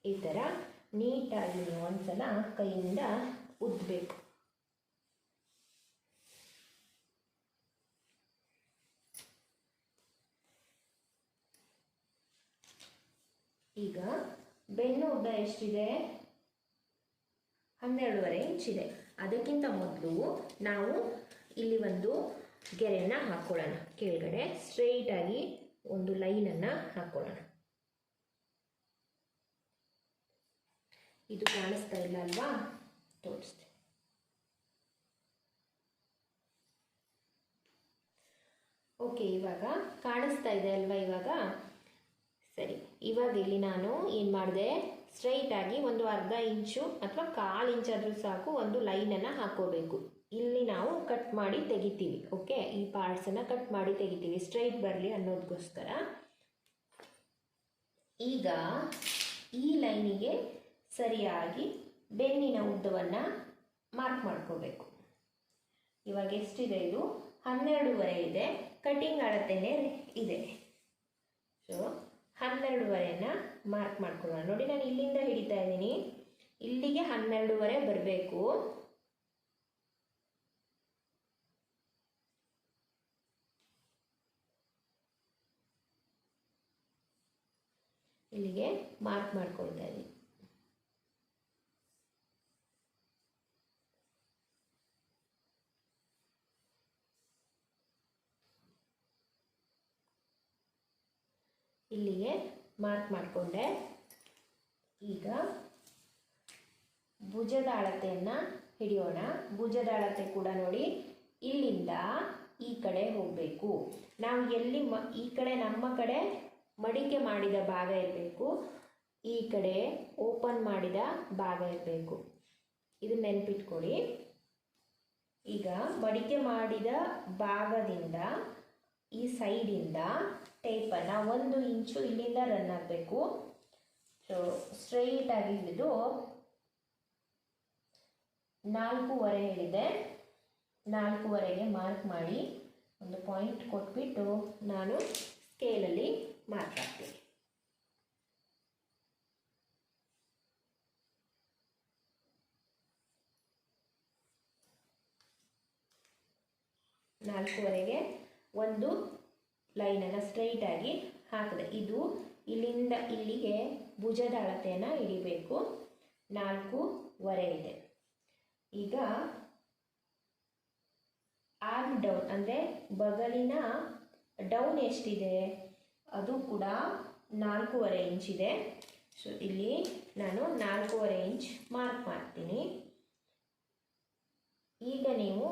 [SPEAKER 1] ಈ ಥರ ನೀಟಾಗಿ ನೀವು ಒಂದ್ಸಲ ಕೈಯಿಂದ ಉದ್ದಬೇಕು. ಈಗ ಬೆನ್ನು ಉದ್ದ ಎಷ್ಟಿದೆ? 12.5 ಇಂಚಿದೆ. ಅದಕ್ಕಿಂತ ಮೊದಲು ನಾವು ಇಲ್ಲಿ ಒಂದು ಗೆರೆಯನ್ನು ಹಾಕ್ಕೊಳ್ಳೋಣ. ಕೆಳಗಡೆ ಸ್ಟ್ರೈಟಾಗಿ ಒಂದು ಲೈನನ್ನು ಹಾಕ್ಕೊಳ್ಳೋಣ. ಇದು ಕಾಣಿಸ್ತಾ ಇಲ್ಲ ಅಲ್ವಾ, ತೋರಿಸ್ತೆ. ಓಕೆ, ಇವಾಗ ಕಾಣಿಸ್ತಾ ಇದೆ ಅಲ್ವಾ. ಇವಾಗ ಸರಿ. ಇವಾಗ ಇಲ್ಲಿ ನಾನು ಏನು ಮಾಡಿದೆ, ಸ್ಟ್ರೈಟಾಗಿ ಒಂದು ಅರ್ಧ ಇಂಚು ಅಥವಾ 1/4 ಇಂಚಾದರೂ ಸಾಕು ಒಂದು ಲೈನನ್ನು ಹಾಕೋಬೇಕು. ಇಲ್ಲಿ ನಾವು ಕಟ್ ಮಾಡಿ ತೆಗಿತೀವಿ. ಓಕೆ, ಈ ಪಾರ್ಟ್ಸನ್ನು ಕಟ್ ಮಾಡಿ ತೆಗಿತೀವಿ, ಸ್ಟ್ರೈಟ್ ಬರಲಿ ಅನ್ನೋದಕ್ಕೋಸ್ಕರ. ಈಗ ಈ ಲೈನಿಗೆ ಸರಿಯಾಗಿ ಬೆನ್ನಿನ ಉದ್ದವನ್ನು ಮಾರ್ಕ್ ಮಾಡ್ಕೋಬೇಕು. ಇವಾಗ ಎಷ್ಟಿದೆ? ಇದು 12.5 ಇದೆ. ಕಟಿಂಗ್ ಅಳತೆನೇ ಇದೆ. ಸೊ 12.5ನ ಮಾರ್ಕ್ ಮಾಡ್ಕೊಳ್ಳೋಣ. ನೋಡಿ, ನಾನು ಇಲ್ಲಿಂದ ಹಿಡಿತಾ ಇದ್ದೀನಿ, ಇಲ್ಲಿಗೆ 12.5 ಬರಬೇಕು. ಇಲ್ಲಿಗೆ ಮಾರ್ಕ್ ಮಾಡ್ಕೊಳ್ತಾ ಇದ್ದೀನಿ. ಇಲ್ಲಿಗೆ ಮಾರ್ಕ್ ಮಾಡಿಕೊಂಡೆ. ಈಗ ಭುಜದ ಅಳತೆಯನ್ನು ಹಿಡಿಯೋಣ. ಭುಜದ ಅಳತೆ ಕೂಡ ನೋಡಿ, ಇಲ್ಲಿಂದ ಈ ಕಡೆ ಹೋಗಬೇಕು. ನಾವು ಎಲ್ಲಿ ಈ ಕಡೆ ನಮ್ಮ ಕಡೆ ಮಡಿಕೆ ಮಾಡಿದ ಭಾಗ ಇರಬೇಕು, ಈ ಕಡೆ ಓಪನ್ ಮಾಡಿದ ಭಾಗ ಇರಬೇಕು. ಇದನ್ನ ನೆನಪಿಟ್ಕೊಳ್ಳಿ. ಈಗ ಮಡಿಕೆ ಮಾಡಿದ ಭಾಗದಿಂದ ಈ ಸೈಡಿಂದ ಟೇಪನ್ನು 1 ಇಂಚು ಇಲ್ಲಿಂದ ರನ್ ಆಗಬೇಕು. ಸೊ ಸ್ಟ್ರೈಟಾಗಿ ಇದು 4.5 ಹೇಳಿದೆ. 4.5ಗೆ ಮಾರ್ಕ್ ಮಾಡಿ ಒಂದು ಪಾಯಿಂಟ್ ಕೊಟ್ಬಿಟ್ಟು ನಾನು ಸ್ಕೇಲಲ್ಲಿ ಮಾರ್ಕ್ ಹಾಕ್ತೀನಿ. ನಾಲ್ಕೂವರೆಗೆ ಒಂದು ಲೈನನ್ನು ಸ್ಟ್ರೈಟಾಗಿ ಹಾಕಿದೆ. ಇದು ಇಲ್ಲಿಂದ ಇಲ್ಲಿಗೆ ಭುಜದ ಅಳತೆಯನ್ನು ಹಿಡಿಬೇಕು. 4.5 ಇದೆ. ಈಗ ಆರ್ಮ್ ಡೌನ್ ಅಂದರೆ ಬಗಲಿನ ಡೌನ್ ಎಷ್ಟಿದೆ ಅದು ಕೂಡ 4.5 ಇಂಚ್ ಇದೆ. ಸೊ ಇಲ್ಲಿ ನಾನು 4.5 ಇಂಚ್ ಮಾರ್ಕ್ ಮಾಡ್ತೀನಿ. ಈಗ ನೀವು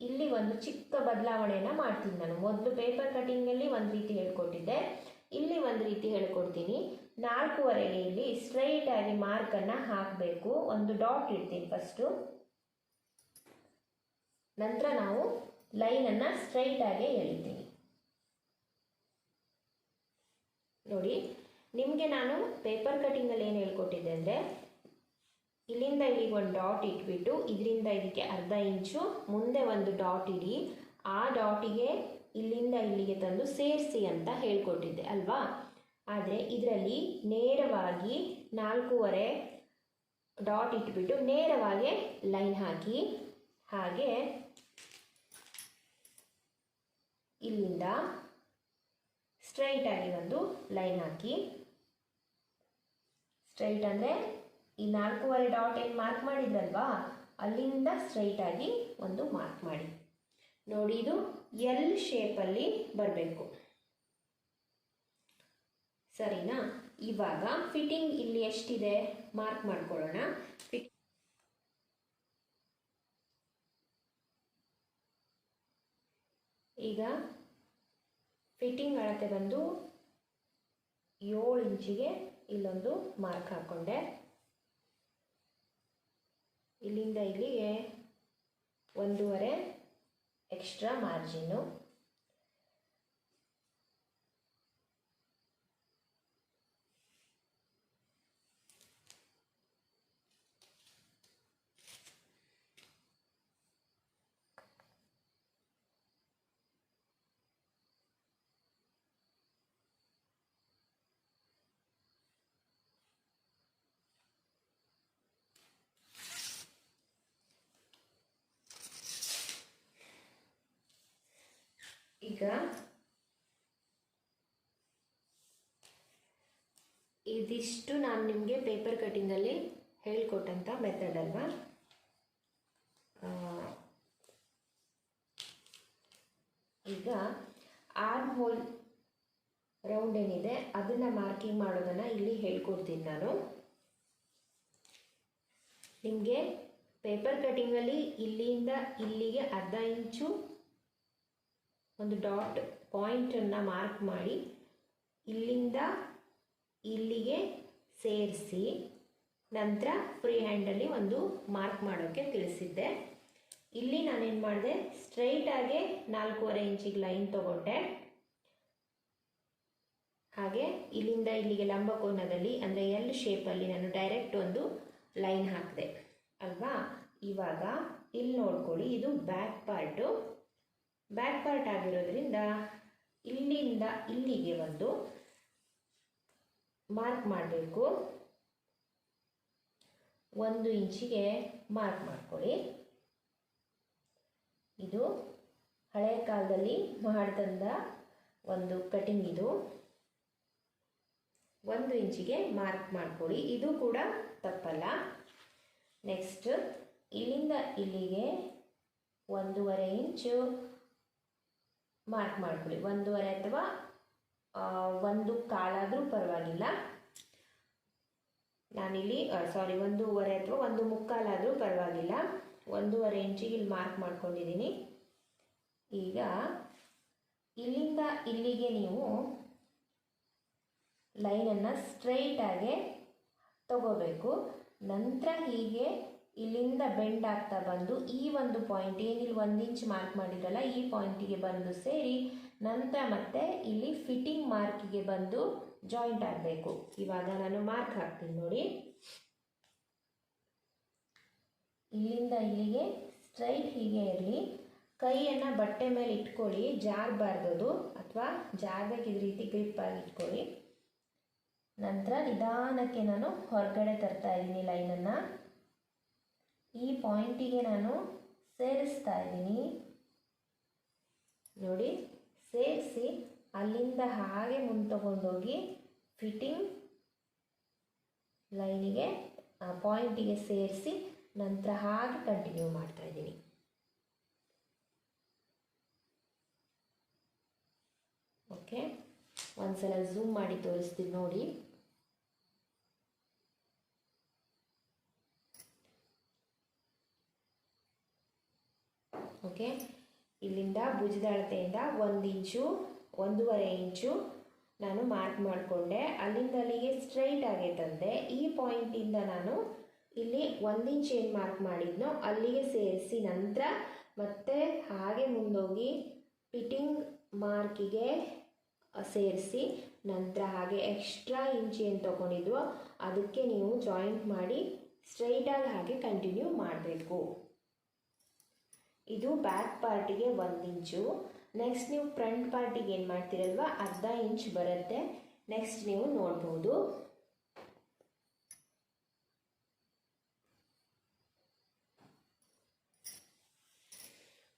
[SPEAKER 1] ಇಲ್ಲಿ ಒಂದು ಚಿಕ್ಕ ಬದಲಾವಣೆಯನ್ನು ಮಾಡ್ತೀನಿ. ನಾನು ಮೊದಲು ಪೇಪರ್ ಕಟಿಂಗಲ್ಲಿ ಒಂದು ರೀತಿ ಹೇಳ್ಕೊಟ್ಟಿದ್ದೆ, ಇಲ್ಲಿ ಒಂದು ರೀತಿ ಹೇಳ್ಕೊಡ್ತೀನಿ. 4.5ಗೆ ಇಲ್ಲಿ ಸ್ಟ್ರೈಟಾಗಿ ಮಾರ್ಕನ್ನು ಹಾಕಬೇಕು. ಒಂದು ಡಾಟ್ ಇಡ್ತೀನಿ ಫಸ್ಟು, ನಂತರ ನಾವು ಲೈನನ್ನು ಸ್ಟ್ರೈಟಾಗಿ ಎಳಿತೀನಿ. ನೋಡಿ, ನಿಮಗೆ ನಾನು ಪೇಪರ್ ಕಟಿಂಗಲ್ಲಿ ಏನು ಹೇಳ್ಕೊಟ್ಟಿದ್ದೆ ಅಂದರೆ, ಇಲ್ಲಿಂದ ಇಲ್ಲಿಗೆ ಒಂದು ಡಾಟ್ ಇಟ್ಬಿಟ್ಟು ಇದರಿಂದ ಇದಕ್ಕೆ ಅರ್ಧ ಇಂಚು ಮುಂದೆ ಒಂದು ಡಾಟ್ ಇಡಿ, ಆ ಡಾಟಿಗೆ ಇಲ್ಲಿಂದ ಇಲ್ಲಿಗೆ ತಂದು ಸೇರಿಸಿ ಅಂತ ಹೇಳ್ಕೊಟ್ಟಿದ್ದೆ ಅಲ್ವಾ. ಆದರೆ ಇದರಲ್ಲಿ ನೇರವಾಗಿ 4.5 ಡಾಟ್ ಇಟ್ಬಿಟ್ಟು ನೇರವಾಗಿ ಲೈನ್ ಹಾಕಿ, ಹಾಗೆ ಇಲ್ಲಿಂದ ಸ್ಟ್ರೈಟಾಗಿ ಒಂದು ಲೈನ್ ಹಾಕಿ. ಸ್ಟ್ರೈಟ್ ಅಂದರೆ ಈ 4.5 ಡಾಟ್ ಏನು ಮಾರ್ಕ್ ಮಾಡಿದ್ರಲ್ವಾ, ಅಲ್ಲಿಂದ ಸ್ಟ್ರೈಟಾಗಿ ಒಂದು ಮಾರ್ಕ್ ಮಾಡಿ. ನೋಡಿ, ಇದು ಎಲ್ ಶೇಪಲ್ಲಿ ಬರಬೇಕು, ಸರಿನಾ? ಇವಾಗ ಫಿಟ್ಟಿಂಗ್ ಇಲ್ಲಿ ಎಷ್ಟಿದೆ ಮಾರ್ಕ್ ಮಾಡ್ಕೊಳ್ಳೋಣ. ಈಗ ಫಿಟ್ಟಿಂಗ್ ಅಳತೆ ಬಂದು 7 ಇಂಚಿಗೆ ಇಲ್ಲೊಂದು ಮಾರ್ಕ್ ಹಾಕ್ಕೊಂಡೆ. ಇಲ್ಲಿಂದ ಇಲ್ಲಿಗೆ 1.5 ಎಕ್ಸ್ಟ್ರಾ ಮಾರ್ಜಿನ್ನು. ಈಗ ಇದಿಷ್ಟು ನಾನು ನಿಮಗೆ ಪೇಪರ್ ಕಟಿಂಗಲ್ಲಿ ಹೇಳ್ಕೊಟ್ಟಂಥ ಮೆಥಡ್ ಅಲ್ವಾ. ಈಗ ಆರ್ಮ್ ಹೋಲ್ ರೌಂಡ್ ಏನಿದೆ ಅದನ್ನು ಮಾರ್ಕಿಂಗ್ ಮಾಡೋದನ್ನು ಇಲ್ಲಿ ಹೇಳ್ಕೊಡ್ತೀನಿ ನಾನು ನಿಮಗೆ. ಪೇಪರ್ ಕಟಿಂಗಲ್ಲಿ ಇಲ್ಲಿಂದ ಇಲ್ಲಿಗೆ ಅರ್ಧ ಇಂಚು ಒಂದು ಡಾಟ್ ಪಾಯಿಂಟನ್ನು ಮಾರ್ಕ್ ಮಾಡಿ ಇಲ್ಲಿಂದ ಇಲ್ಲಿಗೆ ಸೇರಿಸಿ ನಂತರ ಫ್ರೀ ಹ್ಯಾಂಡಲ್ಲಿ ಒಂದು ಮಾರ್ಕ್ ಮಾಡೋಕ್ಕೆ ತಿಳಿಸಿದ್ದೆ. ಇಲ್ಲಿ ನಾನೇನು ಮಾಡಿದೆ, ಸ್ಟ್ರೈಟಾಗೆ 4.5 ಇಂಚಿಗೆ ಲೈನ್ ತೊಗೊಂಡೆ. ಹಾಗೆ ಇಲ್ಲಿಂದ ಇಲ್ಲಿಗೆ ಲಂಬಕೋನದಲ್ಲಿ ಅಂದರೆ ಎಲ್ ಶೇಪಲ್ಲಿ ನಾನು ಡೈರೆಕ್ಟ್ ಒಂದು ಲೈನ್ ಹಾಕಿದೆ ಅಲ್ವಾ. ಇವಾಗ ಇಲ್ಲಿ ನೋಡ್ಕೊಳ್ಳಿ, ಇದು ಬ್ಯಾಕ್ ಪಾರ್ಟ್ ಆಗಿರೋದ್ರಿಂದ ಇಲ್ಲಿಂದ ಇಲ್ಲಿಗೆ ಒಂದು ಮಾರ್ಕ್ ಮಾಡಬೇಕು. 1 ಇಂಚಿಗೆ ಮಾರ್ಕ್ ಮಾಡ್ಕೊಳ್ಳಿ. ಇದು ಹಳೆಯ ಕಾಲದಲ್ಲಿ ಮಾಡಿದಂಥ ಒಂದು ಕಟಿಂಗ್. ಇದು 1 ಇಂಚಿಗೆ ಮಾರ್ಕ್ ಮಾಡ್ಕೊಳ್ಳಿ, ಇದು ಕೂಡ ತಪ್ಪಲ್ಲ. ನೆಕ್ಸ್ಟ್ ಇಲ್ಲಿಂದ ಇಲ್ಲಿಗೆ 1.5 ಇಂಚು ಮಾರ್ಕ್ ಮಾಡ್ಕೊಳ್ಳಿ. 1.5 ಅಥವಾ 1.25 ಆದರೂ ಪರವಾಗಿಲ್ಲ. ನಾನಿಲ್ಲಿ 1.5 ಅಥವಾ 1.25 ಆದರೂ ಪರವಾಗಿಲ್ಲ. 1.5 ಇಂಚಿಗೆ ಇಲ್ಲಿ ಮಾರ್ಕ್ ಮಾಡ್ಕೊಂಡಿದ್ದೀನಿ. ಈಗ ಇಲ್ಲಿಂದ ಇಲ್ಲಿಗೆ ನೀವು ಲೈನನ್ನು ಸ್ಟ್ರೈಟಾಗೆ ತಗೋಬೇಕು. ನಂತರ ಹೀಗೆ ಇಲ್ಲಿಂದ ಬೆಂಡ್ ಆಗ್ತಾ ಬಂದು ಈ ಒಂದು ಪಾಯಿಂಟ್ ಏನಿಲ್ಲಿ 1 ಇಂಚ್ ಮಾರ್ಕ್ ಮಾಡಿದ್ರಲ್ಲ ಈ ಪಾಯಿಂಟಿಗೆ ಬಂದು ಸೇರಿ ನಂತರ ಮತ್ತೆ ಇಲ್ಲಿ ಫಿಟ್ಟಿಂಗ್ ಮಾರ್ಕಿಗೆ ಬಂದು ಜಾಯಿಂಟ್ ಆಗಬೇಕು. ಇವಾಗ ನಾನು ಮಾರ್ಕ್ ಹಾಕ್ತೀನಿ ನೋಡಿ. ಇಲ್ಲಿಂದ ಇಲ್ಲಿಗೆ ಸ್ಟ್ರೈಟ್ ಹೀಗೆ ಇರಲಿ. ಕೈಯನ್ನು ಬಟ್ಟೆ ಮೇಲೆ ಇಟ್ಕೊಳ್ಳಿ, ಜಾರಬಾರ್ದು, ಅಥವಾ ಜಾರಬೇಕು ಈ ರೀತಿ ಗ್ರಿಪ್ ಆಗಿ ಇಟ್ಕೊಳ್ಳಿ. ನಂತರ ನಿಧಾನಕ್ಕೆ ನಾನು ಹೊರಗಡೆ ತರ್ತಾ ಇದ್ದೀನಿ ಲೈನನ್ನು. ಈ ಪಾಯಿಂಟಿಗೆ ನಾನು ಸೇರಿಸ್ತಾ ಇದ್ದೀನಿ ನೋಡಿ. ಸೇರಿಸಿ ಅಲ್ಲಿಂದ ಹಾಗೆ ಮುಂದೆ ತಗೊಂಡೋಗಿ ಫಿಟ್ಟಿಂಗ್ ಲೈನಿಗೆ ಆ ಪಾಯಿಂಟಿಗೆ ಸೇರಿಸಿ ನಂತರ ಹಾಗೆ ಕಂಟಿನ್ಯೂ ಮಾಡ್ತಾ ಇದ್ದೀನಿ. ಓಕೆ, ಒಂದ್ಸಲ ಝೂಮ್ ಮಾಡಿ ತೋರಿಸ್ತೀನಿ ನೋಡಿ. ಓಕೆ, ಇಲ್ಲಿಂದ ಭುಜದ ಅಳತೆಯಿಂದ 1 ಇಂಚು 1.5 ಇಂಚು ನಾನು ಮಾರ್ಕ್ ಮಾಡಿಕೊಂಡೆ. ಅಲ್ಲಿಂದ ಅಲ್ಲಿಗೆ ಸ್ಟ್ರೈಟ್ ಆಗಿ ತಂದೆ. ಈ ಪಾಯಿಂಟಿಂದ ನಾನು ಇಲ್ಲಿ 1 ಇಂಚ್ ಏನು ಮಾರ್ಕ್ ಮಾಡಿದ್ನೋ ಅಲ್ಲಿಗೆ ಸೇರಿಸಿ ನಂತರ ಮತ್ತೆ ಹಾಗೆ ಮುಂದೋಗಿ ಫಿಟ್ಟಿಂಗ್ ಮಾರ್ಕಿಗೆ ಸೇರಿಸಿ ನಂತರ ಹಾಗೆ ಎಕ್ಸ್ಟ್ರಾ ಇಂಚ್ ಏನು ತೊಗೊಂಡಿದ್ವೋ ಅದಕ್ಕೆ ನೀವು ಜಾಯಿಂಟ್ ಮಾಡಿ ಸ್ಟ್ರೈಟಾಗಿ ಹಾಗೆ ಕಂಟಿನ್ಯೂ ಮಾಡಬೇಕು. ಇದು ಬ್ಯಾಕ್ ಪಾರ್ಟಿಗೆ 1 ಇಂಚು. ನೆಕ್ಸ್ಟ್ ನೀವು ಫ್ರಂಟ್ ಪಾರ್ಟಿಗೆ ಏನು ಮಾಡ್ತೀರಲ್ವ ಅರ್ಧ ಇಂಚ್ ಬರುತ್ತೆ. ನೆಕ್ಸ್ಟ್ ನೀವು ನೋಡ್ಬೋದು.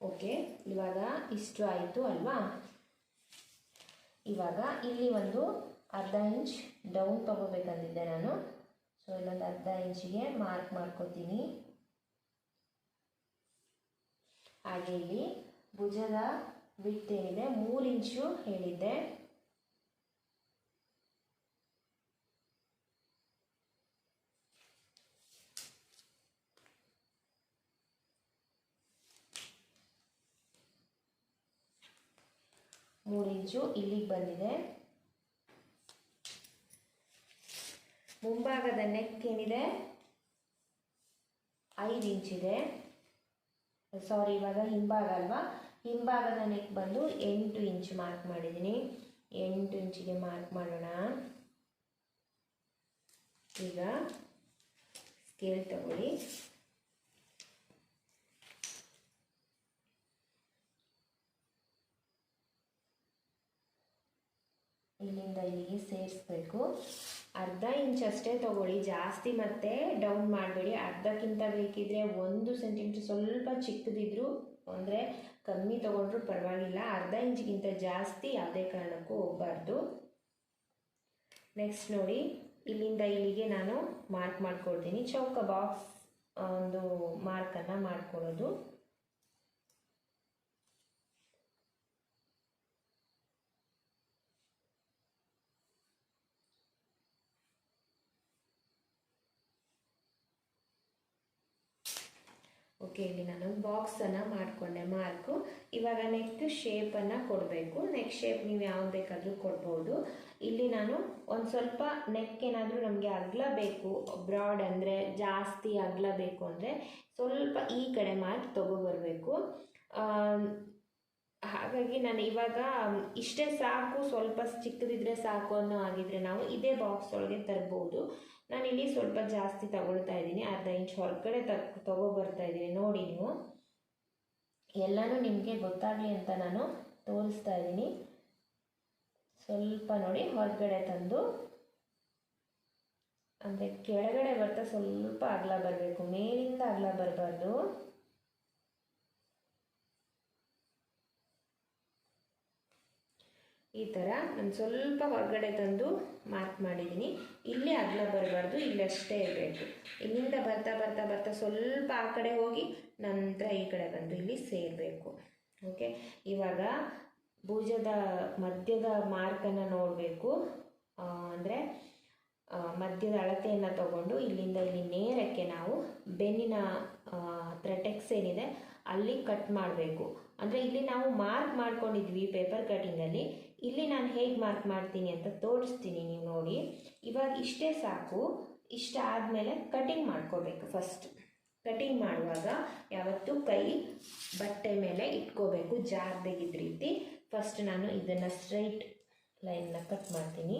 [SPEAKER 1] ಓಕೆ, ಇವಾಗ ಇಷ್ಟು ಆಯಿತು ಅಲ್ವಾ. ಇವಾಗ ಇಲ್ಲಿ ಒಂದು ಅರ್ಧ ಇಂಚ್ ಡೌನ್ ತಗೋಬೇಕಂದಿದ್ದೆ ನಾನು. ಸೊ ಇಲ್ಲೊಂದು ಅರ್ಧ ಇಂಚಿಗೆ ಮಾರ್ಕ್ ಮಾಡ್ಕೊತೀನಿ. ಹಾಗೆ ಇಲ್ಲಿ ಭುಜದ ವಿಡ್ತ್ ಏನಿದೆ 3 ಇಂಚು ಹೇಳಿದ್ದೆ. ಇಂಚು ಇಲ್ಲಿಗೆ ಬಂದಿದೆ. ಮುಂಭಾಗದ ನೆಕ್ ಏನಿದೆ 5 ಇಂಚಿದೆ. ಸಾರಿ, ಇವಾಗ ಹಿಂಭಾಗ ಅಲ್ವಾ, ಹಿಂಭಾಗದ ನೆಕ್ ಬಂದು 8 ಇಂಚ್ ಮಾರ್ಕ್ ಮಾಡಿದ್ದೀನಿ. 8 ಇಂಚಿಗೆ ಮಾರ್ಕ್ ಮಾಡೋಣ. ಈಗ ಸ್ಕೇಲ್ ತಗೊಳ್ಳಿ. ಇಲ್ಲಿಂದ ಇಲ್ಲಿಗೆ ಸೇರಿಸ್ಬೇಕು. ಅರ್ಧ ಇಂಚ್ ಅಷ್ಟೇ ತಗೊಳ್ಳಿ, ಜಾಸ್ತಿ ಮತ್ತೆ ಡೌನ್ ಮಾಡಬೇಡಿ. ಅರ್ಧಕ್ಕಿಂತ ಬೇಕಿದ್ರೆ 1 ಸೆಂಟಿಮೀಟರ್ ಸ್ವಲ್ಪ ಚಿಕ್ಕದಿದ್ರು ಅಂದರೆ ಕಮ್ಮಿ ತಗೊಂಡ್ರು ಪರವಾಗಿಲ್ಲ. ಅರ್ಧ ಇಂಚಿಗಿಂತ ಜಾಸ್ತಿ ಯಾವುದೇ ಕಾರಣಕ್ಕೂ ಹೋಗಬಾರ್ದು. ನೆಕ್ಸ್ಟ್ ನೋಡಿ, ಇಲ್ಲಿಂದ ಇಲ್ಲಿಗೆ ನಾನು ಮಾರ್ಕ್ ಮಾಡ್ಕೊಳ್ತೀನಿ. ಚೌಕ ಬಾಕ್ಸ್ ಒಂದು ಮಾರ್ಕನ್ನು ಮಾಡ್ಕೊಳ್ಳೋದು. ಓಕೆ, ಇಲ್ಲಿ ನಾನು ಬಾಕ್ಸನ್ನು ಮಾಡಿಕೊಂಡೆ ಮಾರ್ಕು. ಇವಾಗ ನೆಕ್ ಶೇಪನ್ನು ಕೊಡಬೇಕು. ನೆಕ್ ಶೇಪ್ ನೀವು ಯಾವ್ದು ಬೇಕಾದರೂ ಕೊಡ್ಬೋದು. ಇಲ್ಲಿ ನಾನು ಒಂದು ಸ್ವಲ್ಪ ನೆಕ್ ಏನಾದರೂ ನಮಗೆ ಅಗಲ ಬೇಕು, ಬ್ರಾಡ್ ಅಂದರೆ ಜಾಸ್ತಿ ಅಗಲ ಬೇಕು ಅಂದರೆ ಸ್ವಲ್ಪ ಈ ಕಡೆ ಮಾರ್ಕ್ ತೊಗೊಬರಬೇಕು. ಹಾಗಾಗಿ ನಾನು ಇವಾಗ ಇಷ್ಟೇ ಸಾಕು, ಸ್ವಲ್ಪ ಚಿಕ್ಕದಿದ್ರೆ ಸಾಕು ಅನ್ನೋ ಆಗಿದ್ರೆ ನಾವು ಇದೇ ಬಾಕ್ಸ್ ಒಳಗೆ ತರ್ಬೋದು. ನಾನಿಲ್ಲಿ ಸ್ವಲ್ಪ ಜಾಸ್ತಿ ತಗೊಳ್ತಾ ಇದ್ದೀನಿ, ಅರ್ಧ ಇಂಚ್ ಹೊರಗಡೆ ತಗೊಬರ್ತಾ ಇದ್ದೀನಿ. ನೋಡಿ, ನೀವು ಎಲ್ಲನೂ ನಿಮಗೆ ಗೊತ್ತಾಗಲಿ ಅಂತ ನಾನು ತೋರಿಸ್ತಾ ಇದ್ದೀನಿ. ಸ್ವಲ್ಪ ನೋಡಿ ಹೊರಗಡೆ ತಂದು, ಅಂದರೆ ಕೆಳಗಡೆ ಬರ್ತಾ ಸ್ವಲ್ಪ ಅಗಲ ಬರಬೇಕು, ಮೇಲಿಂದ ಅಗಲ ಬರಬಾರ್ದು. ಈ ಥರ ನಾನು ಸ್ವಲ್ಪ ಹೊರಗಡೆ ತಂದು ಮಾರ್ಕ್ ಮಾಡಿದ್ದೀನಿ. ಇಲ್ಲಿ ಅಗಲ ಬರಬಾರ್ದು, ಇಲ್ಲಷ್ಟೇ ಇರಬೇಕು. ಇಲ್ಲಿಂದ ಬರ್ತಾ ಬರ್ತಾ ಬರ್ತಾ ಸ್ವಲ್ಪ ಆ ಕಡೆ ಹೋಗಿ ನಂತರ ಈ ಕಡೆ ಬಂದು ಇಲ್ಲಿ ಸೇರಬೇಕು. ಓಕೆ, ಇವಾಗ ಭುಜದ ಮಧ್ಯದ ಮಾರ್ಕನ್ನು ನೋಡಬೇಕು. ಅಂದರೆ ಮಧ್ಯದ ಅಳತೆಯನ್ನು ತಗೊಂಡು ಇಲ್ಲಿಂದ ಇಲ್ಲಿ ನೇರಕ್ಕೆ ನಾವು ಬೆನ್ನಿನ ಹತ್ರ ಟೆಕ್ಸ್ ಏನಿದೆ ಅಲ್ಲಿ ಕಟ್ ಮಾಡಬೇಕು. ಅಂದರೆ ಇಲ್ಲಿ ನಾವು ಮಾರ್ಕ್ ಮಾಡ್ಕೊಂಡಿದ್ವಿ ಪೇಪರ್ ಕಟಿಂಗಲ್ಲಿ. ಇಲ್ಲಿ ನಾನು ಹೇಗೆ ಮಾರ್ಕ್ ಮಾಡ್ತೀನಿ ಅಂತ ತೋರಿಸ್ತೀನಿ, ನೀವು ನೋಡಿ. ಇವಾಗ ಇಷ್ಟೇ ಸಾಕು. ಇಷ್ಟ ಆದಮೇಲೆ ಕಟಿಂಗ್ ಮಾಡ್ಕೋಬೇಕು. ಫಸ್ಟ್ ಕಟಿಂಗ್ ಮಾಡುವಾಗ ಯಾವತ್ತೂ ಕೈ ಬಟ್ಟೆ ಮೇಲೆ ಇಟ್ಕೋಬೇಕು, ಜಾರಬೇಕಿದ್ದ ರೀತಿ. ಫಸ್ಟ್ ನಾನು ಇದನ್ನು ಸ್ಟ್ರೈಟ್ ಲೈನ್ನ ಕಟ್ ಮಾಡ್ತೀನಿ.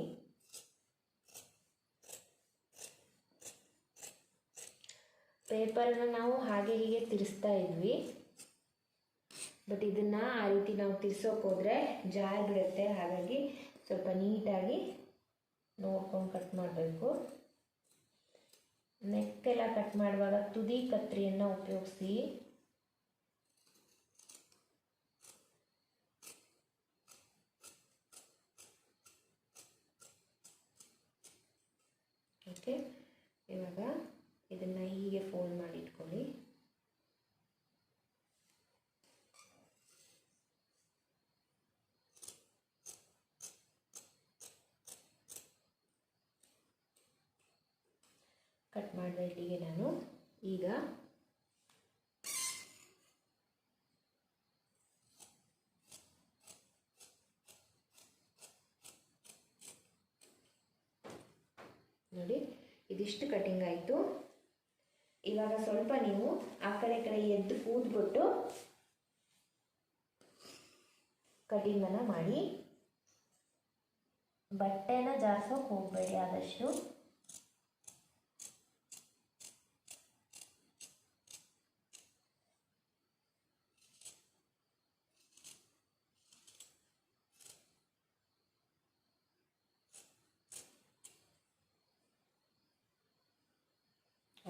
[SPEAKER 1] ಪೇಪರನ್ನು ನಾವು ಹಾಗೆ ಹೀಗೆ ತಿರ್ಸ್ತಾ ಇದ್ವಿ, ಬಟ್ ಇದನ್ನು ಆ ರೀತಿ ನಾವು ತಿರ್ಸೋಕೆ ಹೋದರೆ ಜಾರ್ ಬಿಡುತ್ತೆ. ಹಾಗಾಗಿ ಸ್ವಲ್ಪ ನೀಟಾಗಿ ನೋಡ್ಕೊಂಡು ಕಟ್ ಮಾಡಬೇಕು. ನೆಕ್ಕೆಲ್ಲ ಕಟ್ ಮಾಡುವಾಗ ತುದಿ ಕತ್ತರಿಯನ್ನು ಉಪಯೋಗಿಸಿ. ಓಕೆ, ಇವಾಗ ಇದನ್ನು ಹೀಗೆ ಫೋಲ್ಡ್ ಮಾಡಿ ಇಟ್ಕೊಳ್ಳಿ. ಕಟ್ ಮಾಡಿದೆ ಇಲ್ಲಿಗೆ ನಾನು. ಈಗ ನೋಡಿ ಇದಿಷ್ಟು ಕಟಿಂಗ್ ಆಯಿತು. ಇವಾಗ ಸ್ವಲ್ಪ ನೀವು ಆ ಕಡೆ ಎದ್ದು ಕೂದ್ಬಿಟ್ಟು ಕಟಿಂಗನ್ನು ಮಾಡಿ. ಬಟ್ಟೆನ ಜಾರ್ಸೋಕೆ ಹೋಗಬೇಡಿ ಆದಷ್ಟು.